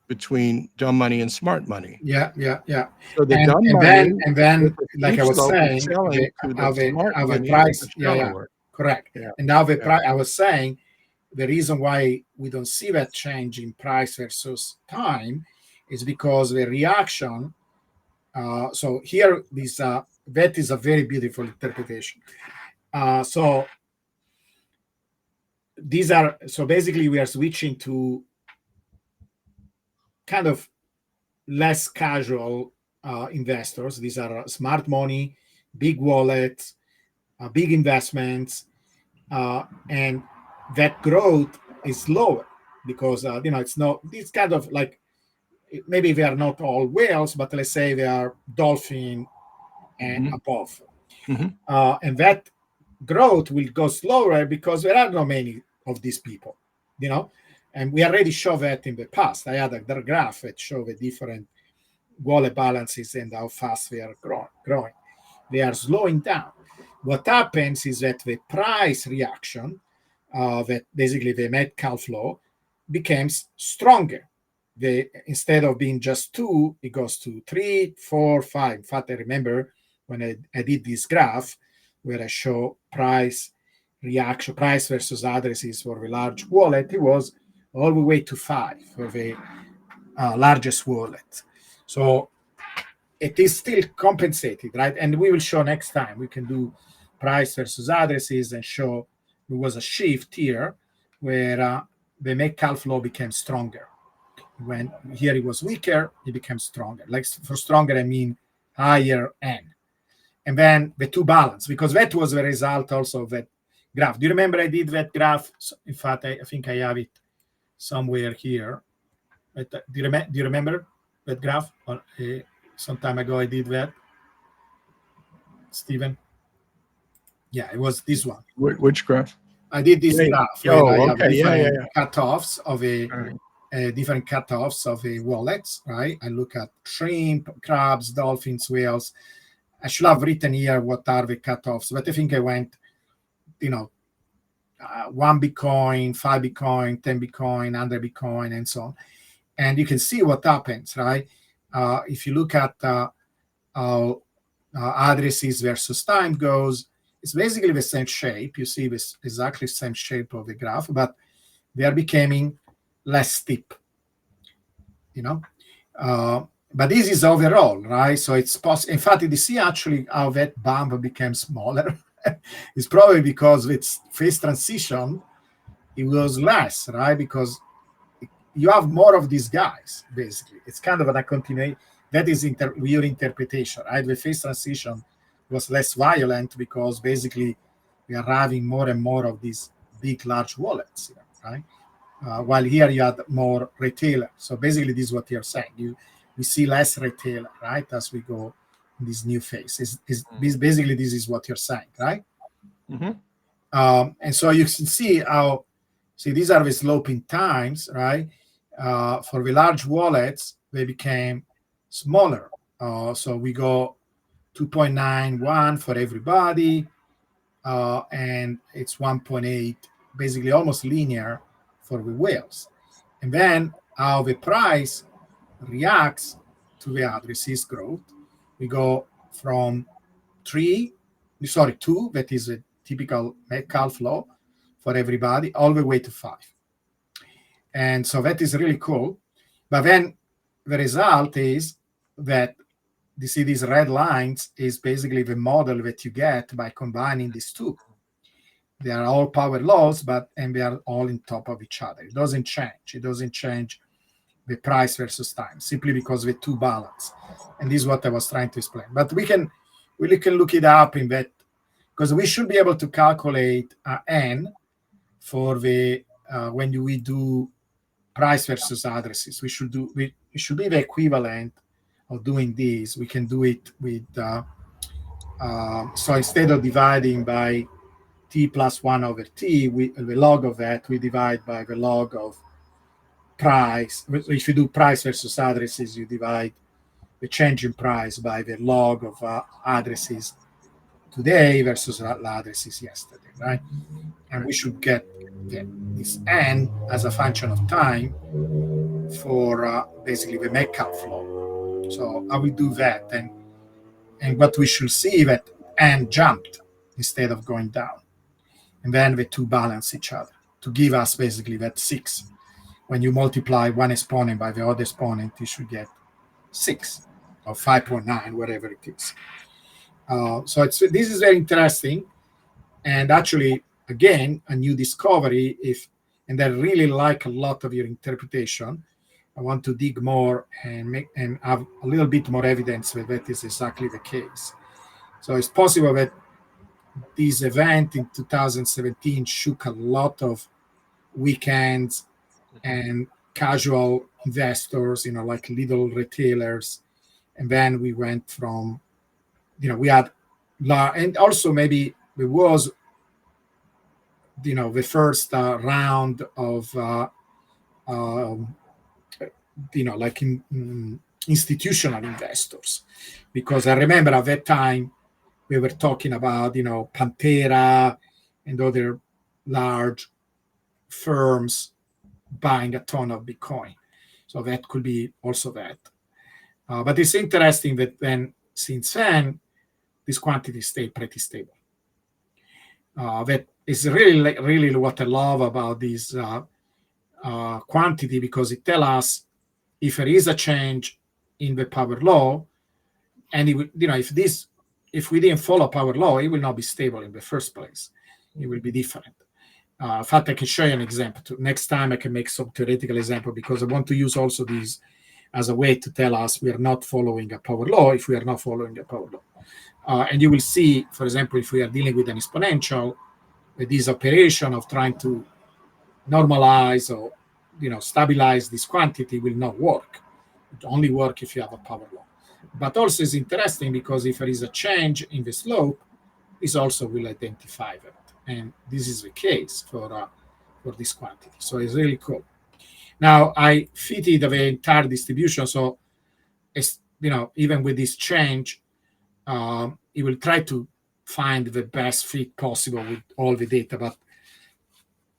between dumb money and smart money. Yeah. So the And dumb and money then and with then the like steep I was slope is saying, selling to the smart the money with the price. Yeah, shallower. correct. Yeah, And now the yeah. price. I was saying the reason why we don't see that change in price versus time is because the reaction. So here, this that is a very beautiful interpretation. So these are so basically we are switching to kind of less casual investors. These are smart money, big wallets, big investments, and that growth is lower because it's not. It's kind of like maybe they are not all whales, but let's say they are dolphin and Mm-hmm. above, Mm-hmm. and that growth will go slower because there are not many of these people, you know. And we already showed that in the past. I had a graph that showed the different wallet balances and how fast they are growing. They are slowing down. What happens is that the price reaction, that basically the Metcalfe law, becomes stronger. Instead of being just two, it goes to 3, 4, 5. In fact, I remember when I did this graph where I show price reaction, price versus addresses for the large wallet, it was all the way to 5 for the largest wallet. So it is still compensated, right? And we will show next time. We can do price versus addresses and show there was a shift here where the Metcalfe law became stronger. When here it was weaker, it became stronger. Like for stronger, I mean higher N. And then the two balance, because that was the result also of that graph. Do you remember I did that graph? In fact, I think I have it somewhere here. But, do you remember that graph? Or, some time ago I did that, Stephen. Yeah, it was this one. Which graph? I did this Yeah. graph where I Oh, have okay. Yeah. different cutoffs of All right. different cutoffs of a wallets, right? I look at shrimp, crabs, dolphins, whales. I should have written here what are the cutoffs, but I think I went, 1 Bitcoin, 5 Bitcoin, 10 Bitcoin, 100 Bitcoin, and so on. And you can see what happens, right? If you look at how addresses versus time goes, it's basically the same shape. You see this exactly same shape of the graph, but they are becoming less steep, you know. But this is overall, right? So it's possible. In fact, you see actually how that bump became smaller. It's probably because it's phase transition, it was less, right? Because you have more of these guys, basically. It's kind of a continuation. That is your interpretation, right? The phase transition was less violent because basically we are having more and more of these big, large wallets, right? While here you had more retailer. So basically, this is what you're saying. We see less retailer, right, as we go in this new phase. Basically this is what you're saying, right? Mm-hmm. And so you can see how. See, these are the sloping times, right? For the large wallets, they became smaller. So we go 2.91 for everybody, and it's 1.8, basically almost linear for the whales. And then how the price reacts to the addresses growth. We go from 2, that is a typical Metcalfe law for everybody, all the way to 5. And so that is really cool. But then the result is that you see these red lines is basically the model that you get by combining these two. They are all power laws, and they are all on top of each other. It doesn't change. It doesn't change the price versus time, simply because the two balance. And this is what I was trying to explain. But we can look it up in that, because we should be able to calculate N for the when we do price versus addresses. We should it should be the equivalent of doing this. We can do it with so instead of dividing by t plus 1 over t, the log of that, we divide by the log of price. If you do price versus addresses, you divide the change in price by the log of addresses today versus addresses yesterday, right? And we should get this n as a function of time for basically the Metcalfe flow. So I will do that, and what we should see that n jumped instead of going down, and then the two balance each other to give us basically that 6. When you multiply one exponent by the other exponent, you should get 6 or 5.9, whatever it is. So this is very interesting, and actually, again, a new discovery. And I really like a lot of your interpretation. I want to dig more and have a little bit more evidence that is exactly the case. So it's possible that this event in 2017 shook a lot of weekends and casual investors, like little retailers. And then we went from, we had, and also maybe there was, the first round of, like institutional investors. Because I remember at that time, we were talking about, Pantera and other large firms buying a ton of Bitcoin. So that could be also that. But it's interesting that then, since then, this quantity stayed pretty stable. That is really what I love about this quantity, because it tells us if there is a change in the power law, and it would, if we didn't follow power law, it will not be stable in the first place. It will be different. In fact, I can show you an example. Next time I can make some theoretical example, because I want to use also these as a way to tell us we are not following a power law if we are not following a power law. And you will see, for example, if we are dealing with an exponential, with this operation of trying to normalize or stabilize this quantity will not work. It only work if you have a power law. But also it's interesting because if there is a change in the slope, this also will identify that. And this is the case for this quantity. So it's really cool. Now I fitted the entire distribution. So it's, even with this change, it will try to find the best fit possible with all the data. But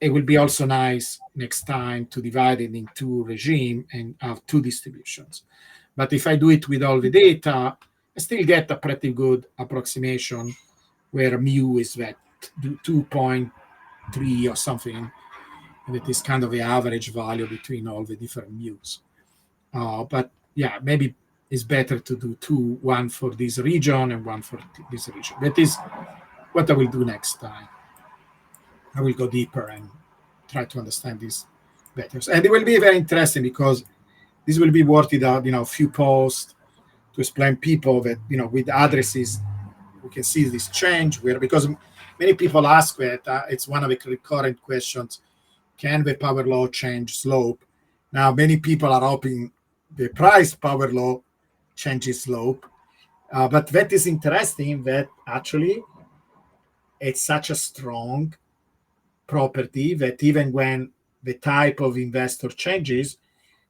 it will be also nice next time to divide it in two regimes and have two distributions. But if I do it with all the data, I still get a pretty good approximation where mu is that 2.3 or something. And it is kind of the average value between all the different mu's. But yeah, maybe it's better to do two, one for this region and one for this region. That is what I will do next time. I will go deeper and try to understand this better. And it will be very interesting because this will be worth it out, a few posts to explain people that, with addresses, we can see this change because many people ask that it's one of the recurrent questions. Can the power law change slope? Now, many people are hoping the price power law changes slope. But that is interesting that actually it's such a strong property that even when the type of investor changes,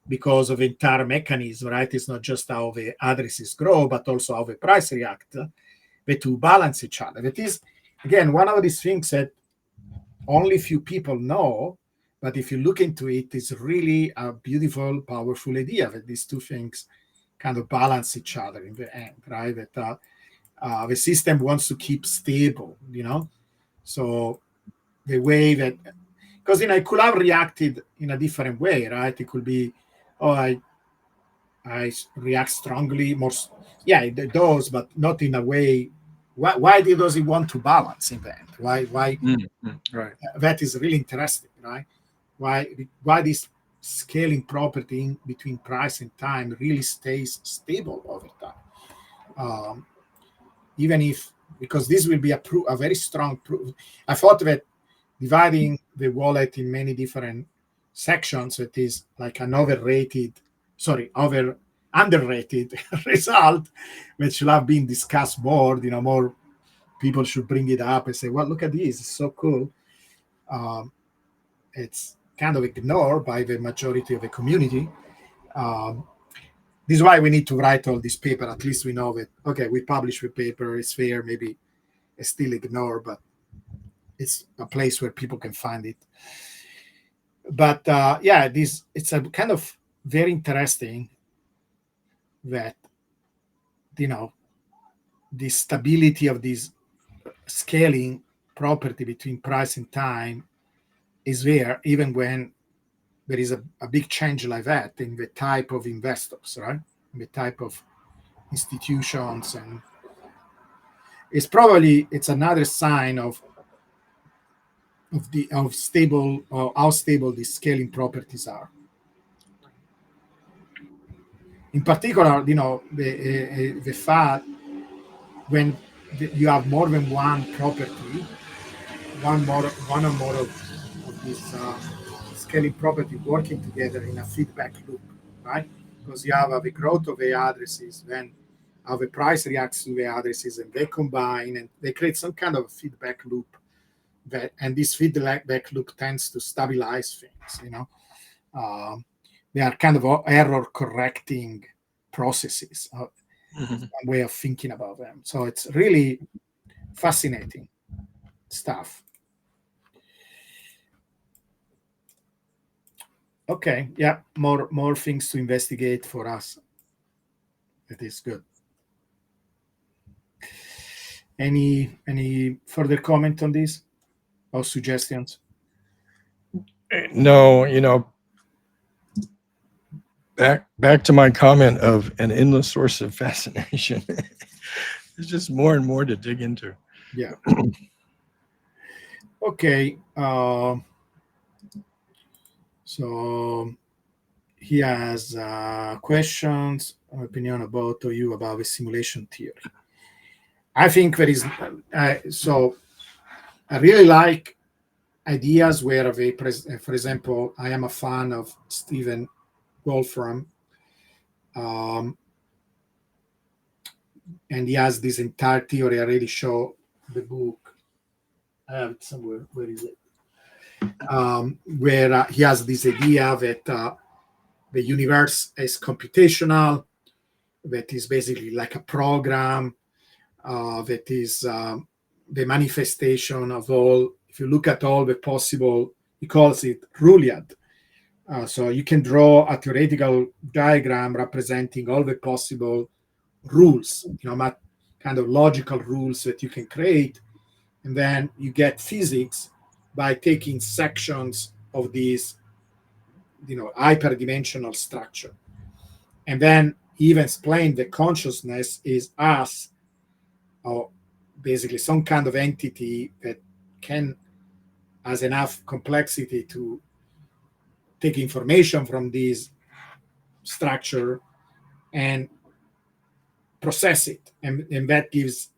because of the entire mechanism, right? It's not just how the addresses grow, but also how the price react. The two balance each other. That is, again, one of these things that only few people know, but if you look into it, it's really a beautiful, powerful idea that these two things kind of balance each other in the end, right? That the system wants to keep stable, So the way that, because it could have reacted in a different way, right? It could be, I react strongly, more. Yeah, it does, but not in a way. Why does it want to balance in the end? Why? Right. That is really interesting, right? Why this scaling property between price and time really stays stable over time? Even if, because this will be a very strong proof. I thought that dividing the wallet in many different sections, it is like an underrated result, which should have been discussed more. More people should bring it up and say, well, look at this, it's so cool. It's kind of ignored by the majority of the community. This is why we need to write all this paper. At least we know that, okay, we publish the paper, it's fair, maybe is still ignored, but it's a place where people can find it. But yeah, it's a kind of very interesting that, the stability of this scaling property between price and time is there, even when there is a big change like that in the type of investors, right? In the type of institutions, and it's another sign of stable, or how stable these scaling properties are. In particular, the fact when you have more than one property, one or more of these scaling property working together in a feedback loop, right? Because you have the growth of the addresses, then how the price reacts to the addresses, and they combine and they create some kind of feedback loop. And this feedback loop tends to stabilize things. They are kind of error correcting processes. One way of thinking about them. So it's really fascinating stuff. Okay, yeah, more things to investigate for us. It is good. Any further comment on this or suggestions? No, back to my comment of an endless source of fascination. There's just more and more to dig into. Yeah. Okay. So he has questions, opinion about you about the simulation theory. I think there is so I really like ideas where they, for example, I am a fan of Stephen Wolfram, and he has this entire theory. I already show the book. I have it somewhere. Where is it? Where he has this idea that the universe is computational, that is basically like a program, that is the manifestation of all. If you look at all the possible, he calls it Ruliad. So you can draw a theoretical diagram representing all the possible rules, kind of logical rules that you can create, and then you get physics by taking sections of these, hyperdimensional structure. And then he even explained that consciousness is us, or basically some kind of entity that has enough complexity to take information from this structure and process it. And that gives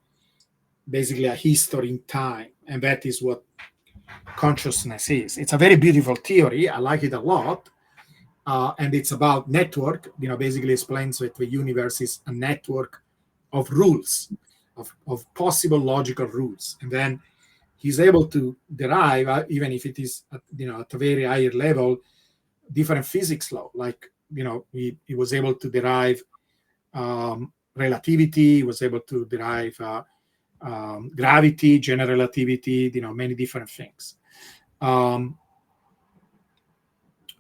basically a history in time. And that is what consciousness is. It's a very beautiful theory. I like it a lot. And it's about network, basically explains that the universe is a network of rules, of possible logical rules. And then he's able to derive, even if it is at a very higher level, different physics law. Like, he was able to derive relativity, he was able to derive gravity, general relativity, many different things. And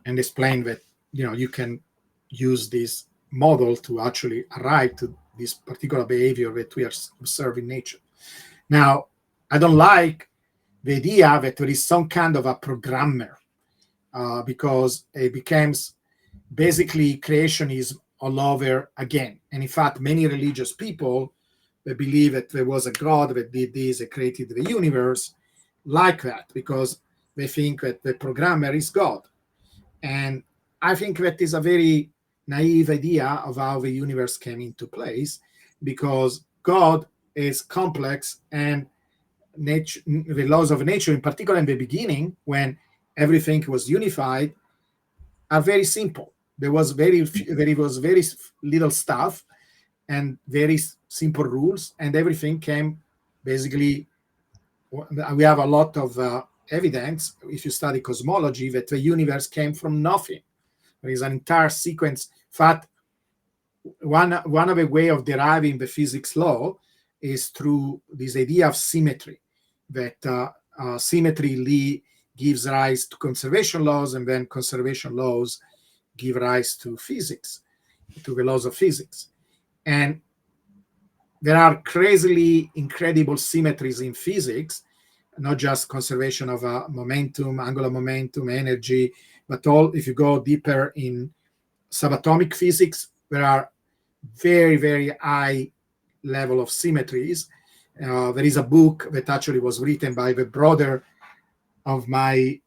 explain that, you can use this model to actually arrive to this particular behavior that we are observing in nature. Now, I don't like the idea that there is some kind of a programmer, because it becomes basically creationism all over again. And in fact, many religious people, they believe that there was a God that did this, that created the universe, like that, because they think that the programmer is God. And I think that is a very naive idea of how the universe came into place, because God is complex, and nature, the laws of nature, in particular in the beginning, when everything was unified, are very simple. There was very little stuff and very simple rules, and everything came basically. We have a lot of evidence, if you study cosmology, that the universe came from nothing. There is an entire sequence. In fact, one of the way of deriving the physics law is through this idea of symmetry, that symmetry gives rise to conservation laws, and then conservation laws give rise to physics, to the laws of physics. And there are crazily incredible symmetries in physics, not just conservation of momentum, angular momentum, energy, but all, if you go deeper in subatomic physics, there are very, very high level of symmetries. There is a book that actually was written by the brother of my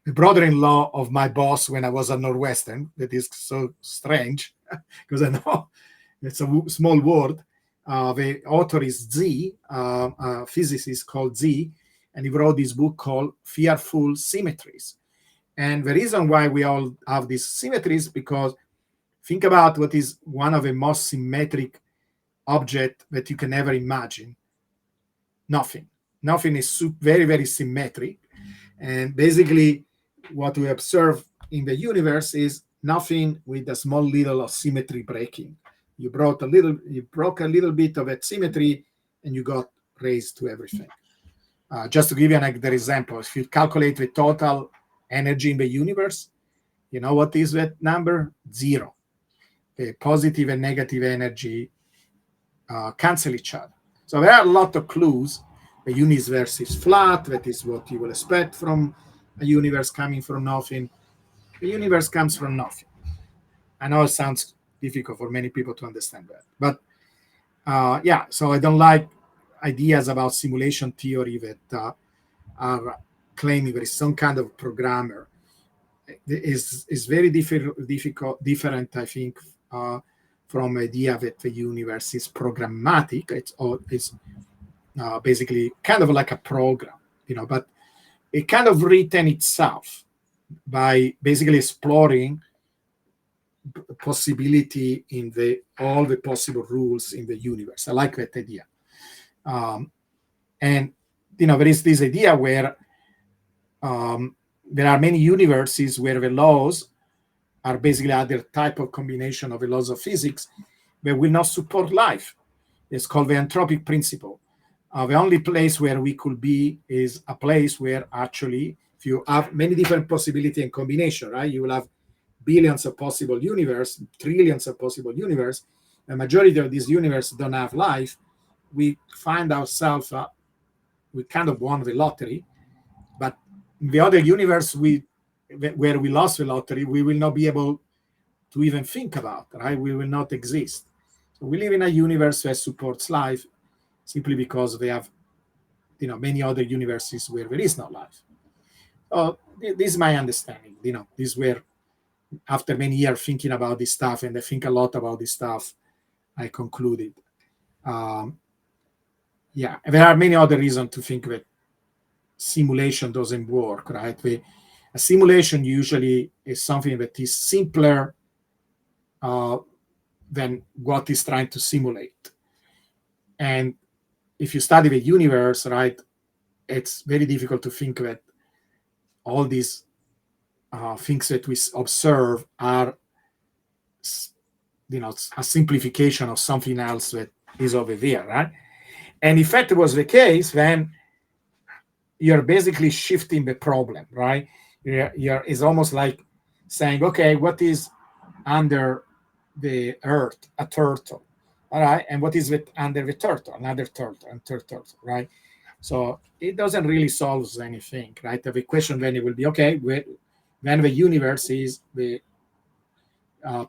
the brother-in-law of my boss when I was at Northwestern. That is so strange because I know it's a small word. The author is Z, a physicist called Z, and he wrote this book called Fearful Symmetries. And the reason why we all have these symmetries, because think about what is one of the most symmetric object that you can ever imagine. Nothing. Nothing is very, very symmetric. And basically, what we observe in the universe is nothing with a small little of symmetry breaking. You broke a little bit of that symmetry, and you got raised to everything. Just to give you another example, if you calculate the total energy in the universe, you know what is that number? Zero. The positive and negative energy cancel each other. So there are a lot of clues. The universe is flat. That is what you will expect from a universe coming from nothing. The universe comes from nothing. I know it sounds difficult for many people to understand that, but yeah. So I don't like ideas about simulation theory that are claiming there is some kind of programmer. Is very different, I think, from the idea that the universe is programmatic. It's basically kind of like a program, but it kind of written itself by basically exploring possibility in all the possible rules in the universe. I like that idea. And there is this idea where there are many universes where the laws are basically other type of combination of the laws of physics that will not support life. It's called the entropic principle. The only place where we could be is a place where actually, if you have many different possibility and combination, right, you will have billions of possible universe, trillions of possible universe. The majority of these universe don't have life. We find ourselves, we kind of won the lottery, but in the other universe, where we lost the lottery, we will not be able to even think about, right? We will not exist. So we live in a universe that supports life simply because they have, many other universes where there is no life. So this is my understanding. This is where, after many years thinking about this stuff, and I think a lot about this stuff, I concluded. Yeah, and there are many other reasons to think that simulation doesn't work, right? A simulation usually is something that is simpler than what is trying to simulate. And if you study the universe, right, it's very difficult to think that all these things that we observe are, a simplification of something else that is over there, right? And if that was the case, then you're basically shifting the problem, right? It's almost like saying, okay, what is under the earth? A turtle, all right? And what is under the turtle? Another turtle, and third turtle, right? So it doesn't really solve anything, right? The question then it will be, okay, when the universe is the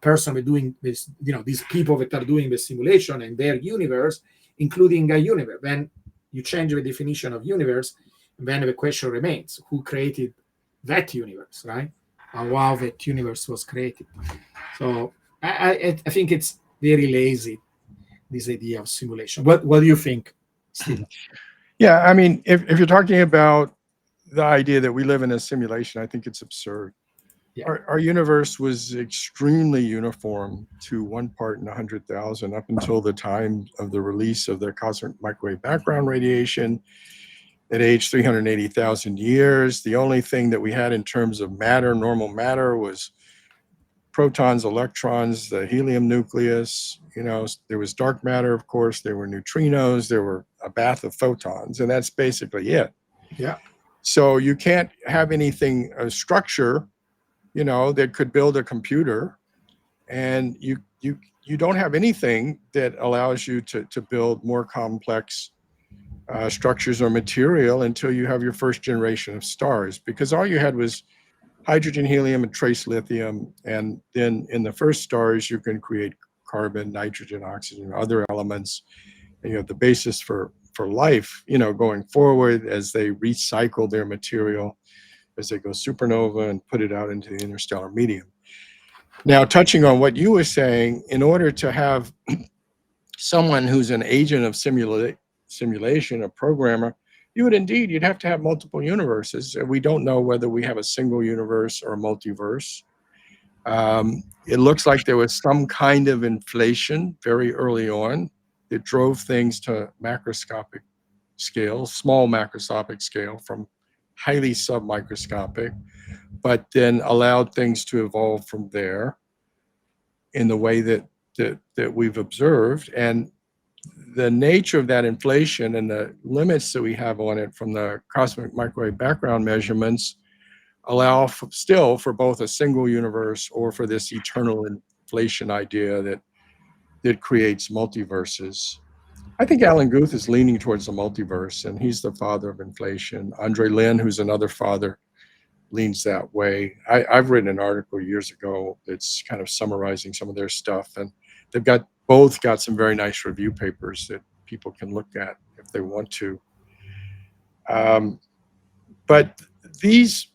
person doing this, these people that are doing the simulation and their universe, including a universe, then you change the definition of universe, and then the question remains, who created that universe, right? And how that universe was created. So I think it's very lazy, this idea of simulation. What do you think, Stephen? Yeah, I mean, if you're talking about the idea that we live in a simulation, I think it's absurd. Yeah. Our universe was extremely uniform to 1 part in 100,000 up until the time of the release of the cosmic microwave background radiation at age 380,000 years. The only thing that we had in terms of matter, normal matter, was protons, electrons, the helium nucleus, you know, there was dark matter, of course, there were neutrinos, there were a bath of photons, and that's basically it. Yeah. So you can't have anything, a structure, you know, that could build a computer, and you don't have anything that allows you to build more complex structures or material until you have your first generation of stars, because all you had was hydrogen, helium, and trace lithium. And then in the first stars, you can create carbon, nitrogen, oxygen, other elements, and you have the basis for life, you know, going forward as they recycle their material, as they go supernova and put it out into the interstellar medium. Now, touching on what you were saying, in order to have someone who's an agent of simulation, a programmer, you'd have to have multiple universes. We don't know whether we have a single universe or a multiverse. It looks like there was some kind of inflation very early on that drove things to macroscopic scale, small macroscopic scale, from highly submicroscopic, but then allowed things to evolve from there in the way that we've observed. And the nature of that inflation and the limits that we have on it from the cosmic microwave background measurements allow still for both a single universe or for this eternal inflation idea that creates multiverses. I think Alan Guth is leaning towards the multiverse, and he's the father of inflation. Andre Lin, who's another father, leans that way. I've written an article years ago that's kind of summarizing some of their stuff, and they've both got some very nice review papers that people can look at if they want to. But these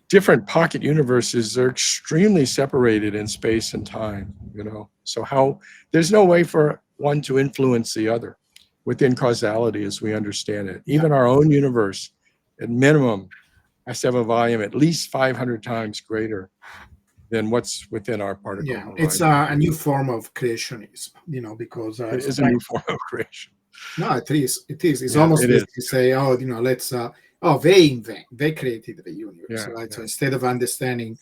different pocket universes are extremely separated in space and time, you know. So there's no way for one to influence the other within causality as we understand it. Even our own universe, at minimum, has to have a volume at least 500 times greater than what's within our particle. Yeah, it's a new form of creationism, you know, because it is a new form of creation. No, it is. It's almost like to say, oh, you know, let's. They created the universe, right? So instead of understanding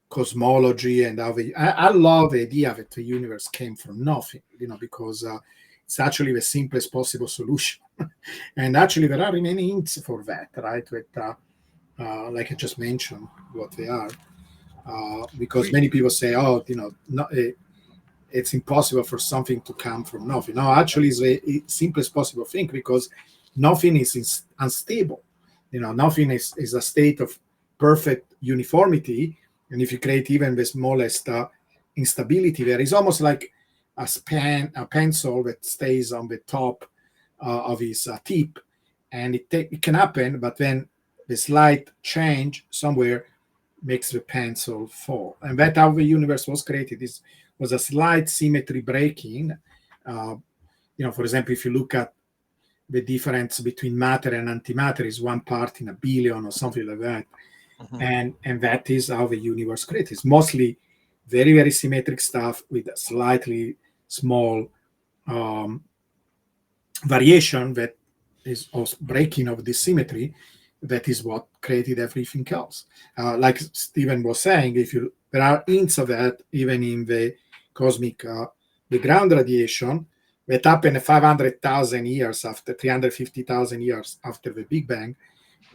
cosmology and how I love the idea that the universe came from nothing, you know, because it's actually the simplest possible solution. And actually, there are many hints for that, right? With like I just mentioned, what they are. Because many people say, oh, you know, it's impossible for something to come from nothing. No, actually, it's the simplest possible thing, because nothing is unstable. You know, nothing is a state of perfect uniformity. And if you create even the smallest instability there, it's almost like a pencil that stays on the top of his tip. And it can happen, but then the slight change somewhere makes the pencil fall. And that's how the universe was created. This was a slight symmetry breaking. You know, for example, if you look at the difference between matter and antimatter, is 1 part in a billion or something like that. Mm-hmm. And that is how the universe created. It's mostly very, very symmetric stuff with a slightly small variation that is also breaking of this symmetry. That is what created everything else. Like Stephen was saying, there are hints of that even in the cosmic background radiation that happened 500,000 years after, 350,000 years after the Big Bang.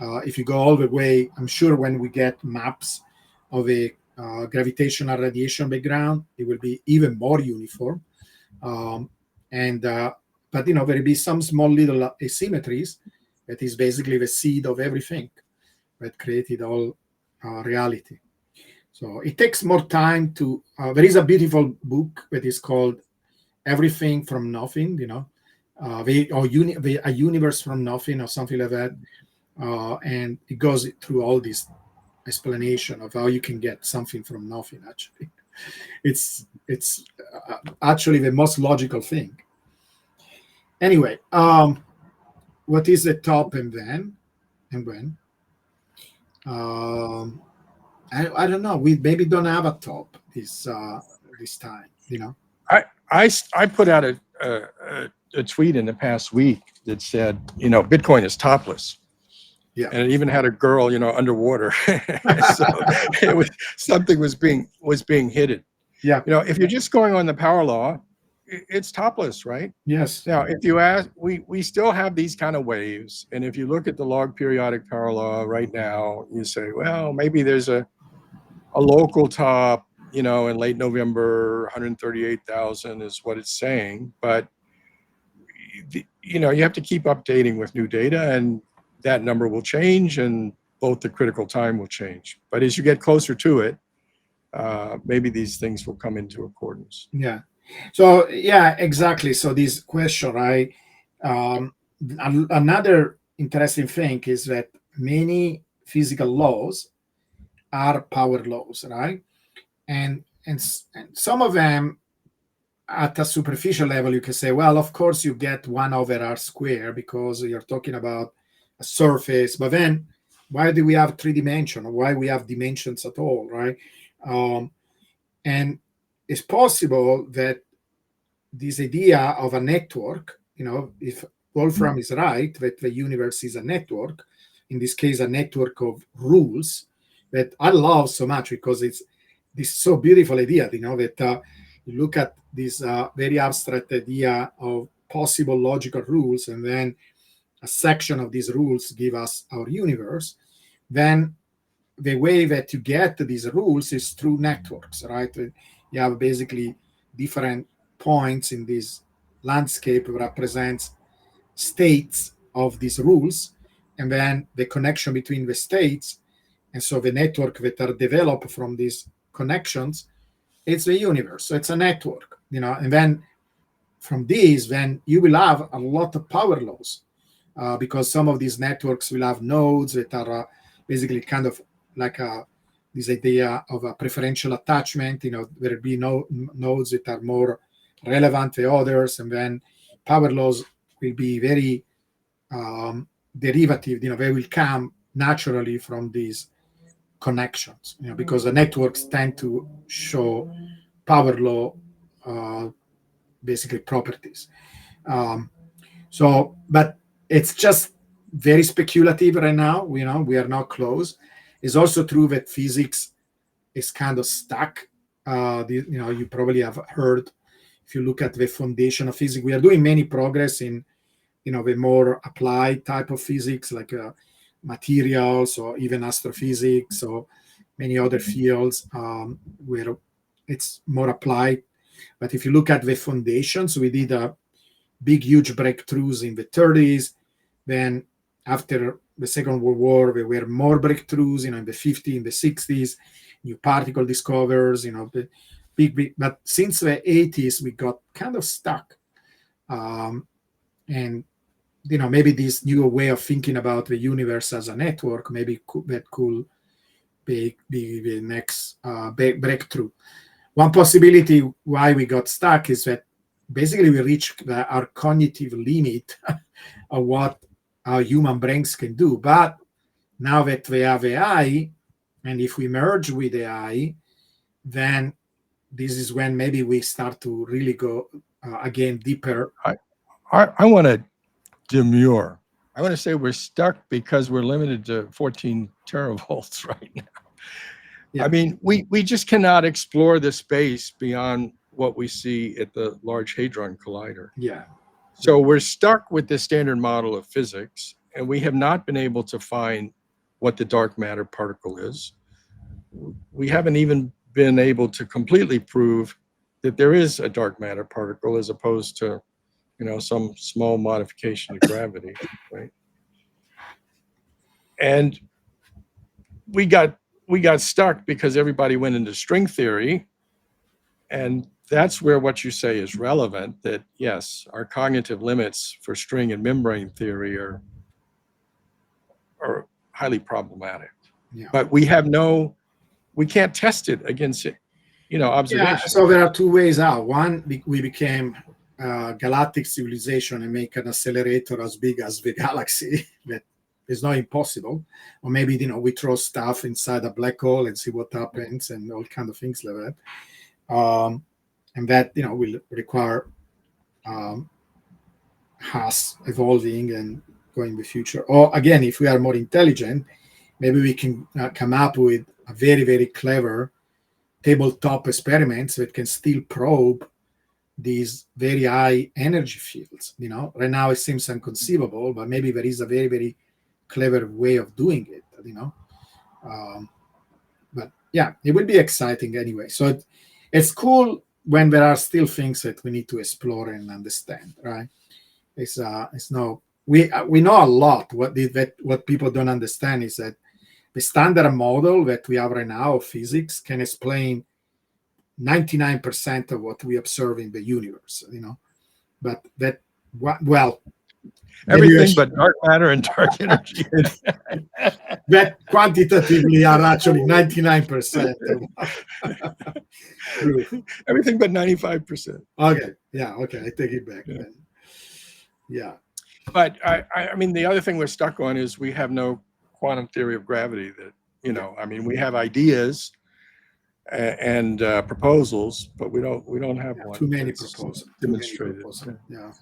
If you go all the way, I'm sure when we get maps of a gravitational radiation background, it will be even more uniform. But you know, there will be some small little asymmetries. That is basically the seed of everything that created all reality. So it takes more time to. There is a beautiful book that is called "Everything from Nothing." You know, a universe from nothing or something like that, and it goes through all this explanation of how you can get something from nothing. Actually, it's actually the most logical thing. Anyway. What is the top and then and when? I don't know. We maybe don't have a top this time. You know. I put out a tweet in the past week that said, you know, Bitcoin is topless. Yeah. And it even had a girl, underwater. So it was something was being hidden. Yeah. If you're just going on the power law, it's topless, right? Yes. Now, if you ask, we still have these kind of waves, and if you look at the log periodic power law right now, you say, well, maybe there's a local top, in late November, 138,000 is what it's saying, but you have to keep updating with new data, and that number will change, and both the critical time will change. But as you get closer to it, maybe these things will come into accordance. Yeah. So yeah, exactly. So this question, right? Another interesting thing is that many physical laws are power laws, right? And some of them, at a superficial level, you can say, well, of course you get 1/r² because you're talking about a surface. But then, why do we have 3 dimension? Or why we have dimensions at all, right? And it's possible that this idea of a network, if Wolfram is right, that the universe is a network, in this case, a network of rules, that I love so much because it's this so beautiful idea, that you look at this very abstract idea of possible logical rules, and then a section of these rules give us our universe. Then the way that you get these rules is through networks, right? You have basically different points in this landscape represents states of these rules, and then the connection between the states, and so the network that are developed from these connections, it's the universe. So it's a network, and then from these, then you will have a lot of power laws, because some of these networks will have nodes that are basically kind of like this idea of a preferential attachment. There will be nodes that are more relevant than others, and then power laws will be very derivative. They will come naturally from these connections, because the networks tend to show power law basically properties. But it's just very speculative right now. We are not close. It's also true that physics is kind of stuck. You probably have heard, if you look at the foundation of physics, we are doing many progress in, the more applied type of physics, like materials or even astrophysics or many other fields where it's more applied. But if you look at the foundations, we did a big, huge breakthroughs in the 30s. Then after the Second World War, there were more breakthroughs, in the 50s, in the 60s, new particle discovers, the big. But since the 80s, we got kind of stuck. And, maybe this new way of thinking about the universe as a network, maybe that could be the next breakthrough. One possibility why we got stuck is that basically we reached our cognitive limit of what our human brains can do. But now that we have AI, and if we merge with AI, then this is when maybe we start to really go again deeper. I want to demur. I want to say we're stuck because we're limited to 14 teravolts right now. Yeah. I mean, we just cannot explore the space beyond what we see at the Large Hadron Collider. Yeah. So we're stuck with the standard model of physics, and we have not been able to find what the dark matter particle is. We haven't even been able to completely prove that there is a dark matter particle as opposed to, some small modification of gravity, right? And we got stuck because everybody went into string theory, and that's where what you say is relevant, that yes, our cognitive limits for string and membrane theory are highly problematic. Yeah. But we can't test it against observation. Yeah. So there are two ways out. One, we became galactic civilization and make an accelerator as big as the galaxy. That is not impossible. Or maybe we throw stuff inside a black hole and see what happens, and all kind of things like that. And that will require us evolving and going in the future. Or again, if we are more intelligent, maybe we can come up with a very, very clever tabletop experiments that can still probe these very high energy fields. Right now it seems inconceivable, but maybe there is a very, very clever way of doing it. But yeah, it will be exciting anyway. So it's cool when there are still things that we need to explore and understand, right? It's no we know a lot. What people don't understand is that the standard model that we have right now of physics can explain 99% of what we observe in the universe. But well, Everything but dark matter and dark energy. that quantitatively are actually 99%. Everything but 95%. Okay. Yeah. Okay. I take it back then. Yeah. But I mean, the other thing we're stuck on is we have no quantum theory of gravity that, I mean, we have ideas and proposals, but we don't have one. Too many proposals. Demonstrated. Yeah.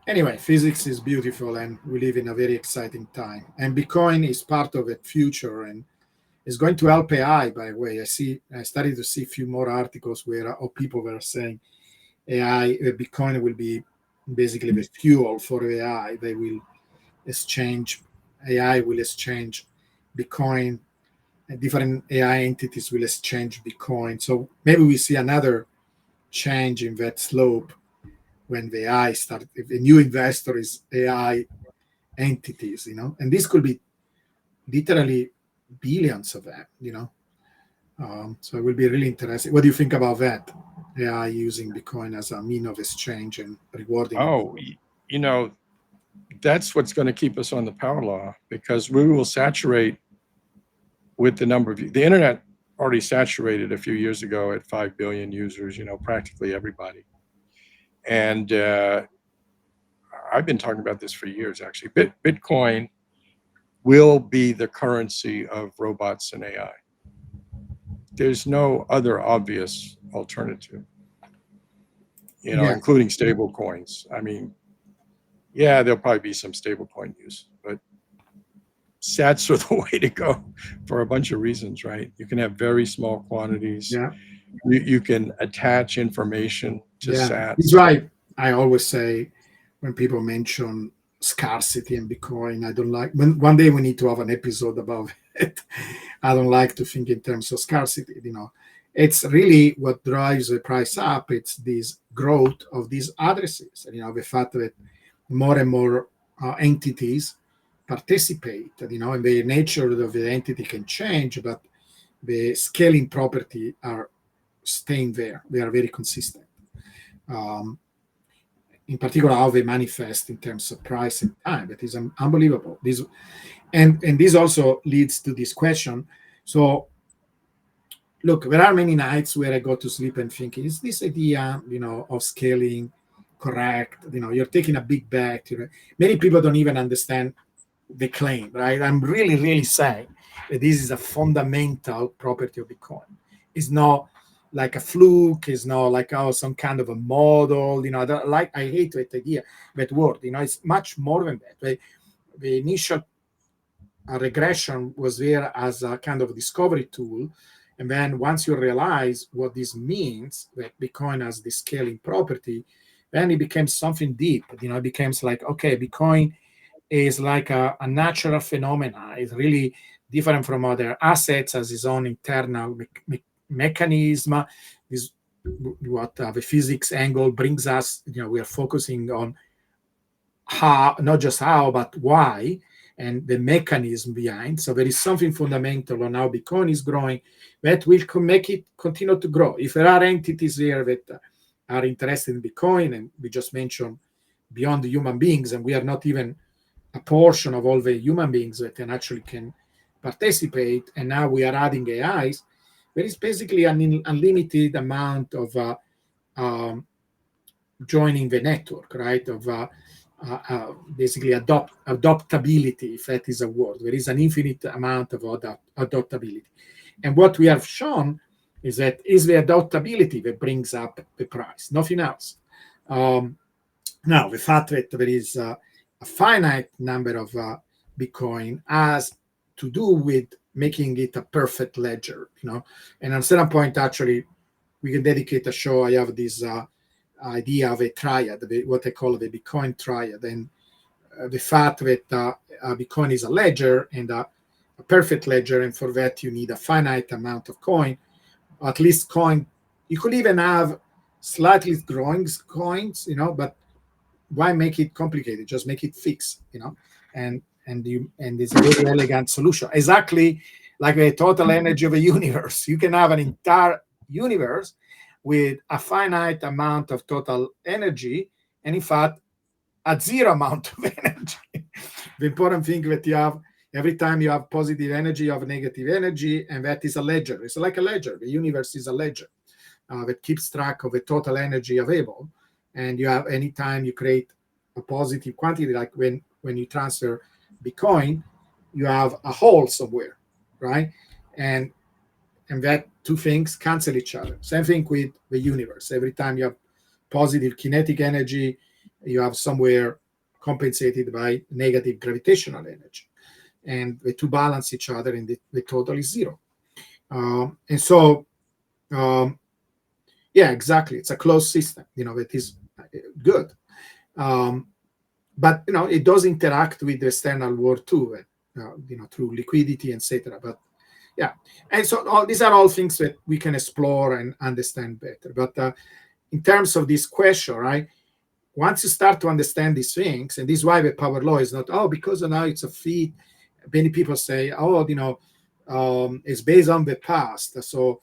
Anyway, physics is beautiful, and we live in a very exciting time. And Bitcoin is part of that future, and is going to help AI. By the way, I started to see a few more articles where people were saying Bitcoin will be basically the fuel for AI. They will exchange AI will exchange Bitcoin. Different AI entities will exchange Bitcoin. So maybe we see another change in that slope when the AI start. If a new investor is AI entities, and this could be literally billions of them, so it will be really interesting. What do you think about that? AI using Bitcoin as a mean of exchange and rewarding. Oh, that's what's going to keep us on the power law, because we will saturate with the number of the internet already saturated a few years ago at 5 billion users, practically everybody. And I've been talking about this for years, actually. Bitcoin will be the currency of robots and AI. There's no other obvious alternative, including stable coins. I mean, yeah, there'll probably be some stable coin use, but sats are the way to go for a bunch of reasons, right? You can have very small quantities. Yeah. You can attach information to sats. That's right. I always say when people mention scarcity and Bitcoin, I don't like. One day we need to have an episode about it. I don't like to think in terms of scarcity. It's really what drives the price up. It's this growth of these addresses. The fact that more and more entities participate. And the nature of the entity can change, but the scaling property are staying there. They are very consistent. In particular, how they manifest in terms of price and time. That is unbelievable. This also leads to this question. So, look, there are many nights where I go to sleep and think, is this idea, of scaling correct? You're taking a big bet. Many people don't even understand the claim, right? I'm really, really saying that this is a fundamental property of Bitcoin. It's not like a fluke, it's not like some kind of a model. I hate that idea, that word. It's much more than that. Right? The initial regression was there as a kind of discovery tool, and then once you realize what this means, that Bitcoin has the scaling property, then it becomes something deep. It becomes like, okay, Bitcoin is like a natural phenomena. It's really different from other assets, as its own internal mechanism. Is what the physics angle brings us. We are focusing on how, not just how, but why, and the mechanism behind. So there is something fundamental on how Bitcoin is growing that will make it continue to grow. If there are entities here that are interested in Bitcoin, and we just mentioned beyond the human beings, and we are not even a portion of all the human beings that can participate, and now we are adding AIs, there is basically an unlimited amount of joining the network, right? Of basically adoptability, if that is a word. There is an infinite amount of adoptability. And what we have shown is that is the adoptability that brings up the price, nothing else. Now, the fact that there is a finite number of Bitcoin has to do with making it a perfect ledger, And at a certain point, actually, we can dedicate a show. I have this idea of a triad, what I call the Bitcoin triad, and the fact that Bitcoin is a ledger and a perfect ledger, and for that you need a finite amount of coin, at least coin. You could even have slightly growing coins, but why make it complicated? Just make it fixed, and it's a very elegant solution. Exactly like the total energy of a universe. You can have an entire universe with a finite amount of total energy, and in fact, a zero amount of energy. The important thing that you have, every time you have positive energy, you have negative energy, and that is a ledger. It's like a ledger. The universe is a ledger that keeps track of the total energy available. And you have, anytime you create a positive quantity, like when you transfer Bitcoin, you have a hole somewhere, right? And that two things cancel each other. Same thing with the universe. Every time you have positive kinetic energy, you have somewhere compensated by negative gravitational energy. And the two balance each other, and the total is zero. And so, yeah, exactly. It's a closed system, that is good. But, it does interact with the external world too, through liquidity, etc. But yeah, and so these are all things that we can explore and understand better. But in terms of this question, right, once you start to understand these things, and this is why the power law is not, because now it's a feat. Many people say, it's based on the past. So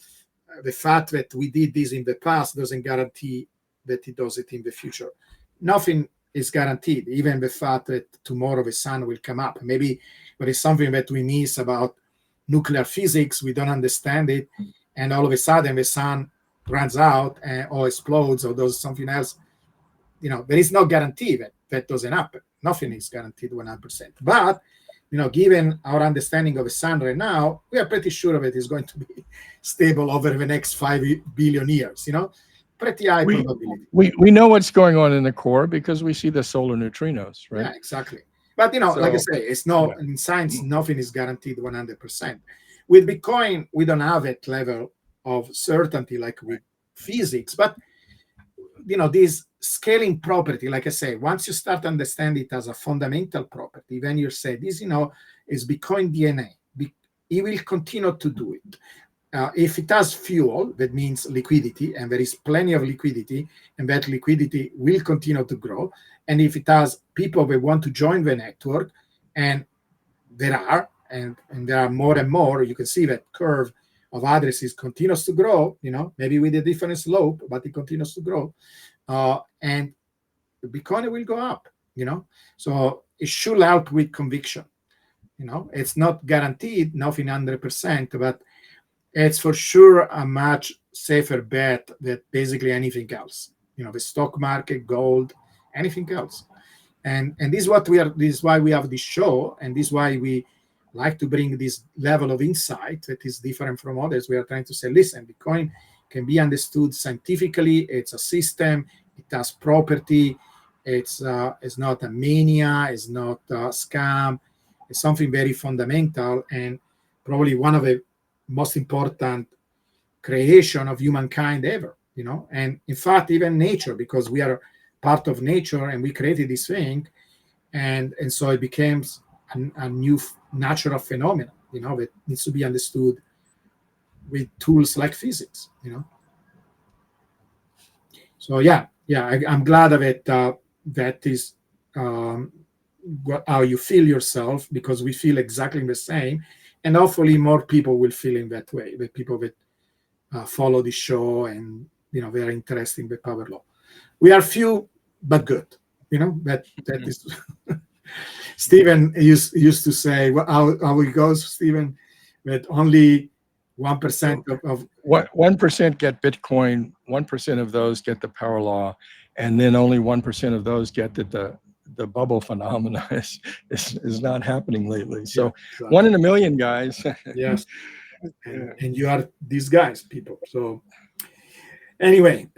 the fact that we did this in the past doesn't guarantee that it does it in the future. Nothing is guaranteed, even the fact that tomorrow the sun will come up. Maybe there is something that we miss about nuclear physics, we don't understand it, and all of a sudden the sun runs out or explodes or does something else. There is no guarantee that doesn't happen. Nothing is guaranteed 100%. But given our understanding of the sun right now, we are pretty sure that it's going to be stable over the next 5 billion years. Pretty high probability. We know what's going on in the core because we see the solar neutrinos, right? Yeah, exactly. But like I say, it's in science, nothing is guaranteed 100%. With Bitcoin, we don't have that level of certainty like with physics. But this scaling property, like I say, once you start to understand it as a fundamental property, then you say this, is Bitcoin DNA. It will continue to do it. If it has fuel, that means liquidity, and there is plenty of liquidity, and that liquidity will continue to grow. And if it has people that want to join the network, and there are, and there are more and more, you can see that curve of addresses continues to grow, maybe with a different slope, but it continues to grow. And Bitcoin will go up, So it should help with conviction. It's not guaranteed, nothing 100%, but it's for sure a much safer bet than basically anything else. The stock market, gold, anything else. And this is what we are. This is why we have this show, and this is why we like to bring this level of insight that is different from others. We are trying to say, listen, Bitcoin can be understood scientifically. It's a system. It has property. It's not a mania. It's not a scam. It's something very fundamental, and probably one of the most important creation of humankind ever. And in fact, even nature, because we are part of nature and we created this thing, and so it becomes a new natural phenomenon, that needs to be understood with tools like physics, So I'm glad of it. That is how you feel yourself, because we feel exactly the same, and hopefully more people will feel in that way. The people that follow the show and they are interested in the power law. We are few but good. That is. Stephen used to say, how it goes, Stephen, that only 1% of 1% get Bitcoin, 1% of those get the power law, and then only 1% of those get that the bubble phenomena is not happening lately. So exactly. 1 in a million, guys. Yes, and you are these guys, people. So anyway,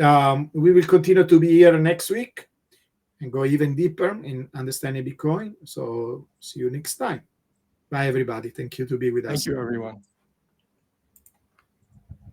we will continue to be here next week. and go even deeper in understanding Bitcoin. So see you next time. Bye, everybody. Thank you to be with us. Thank you, everyone.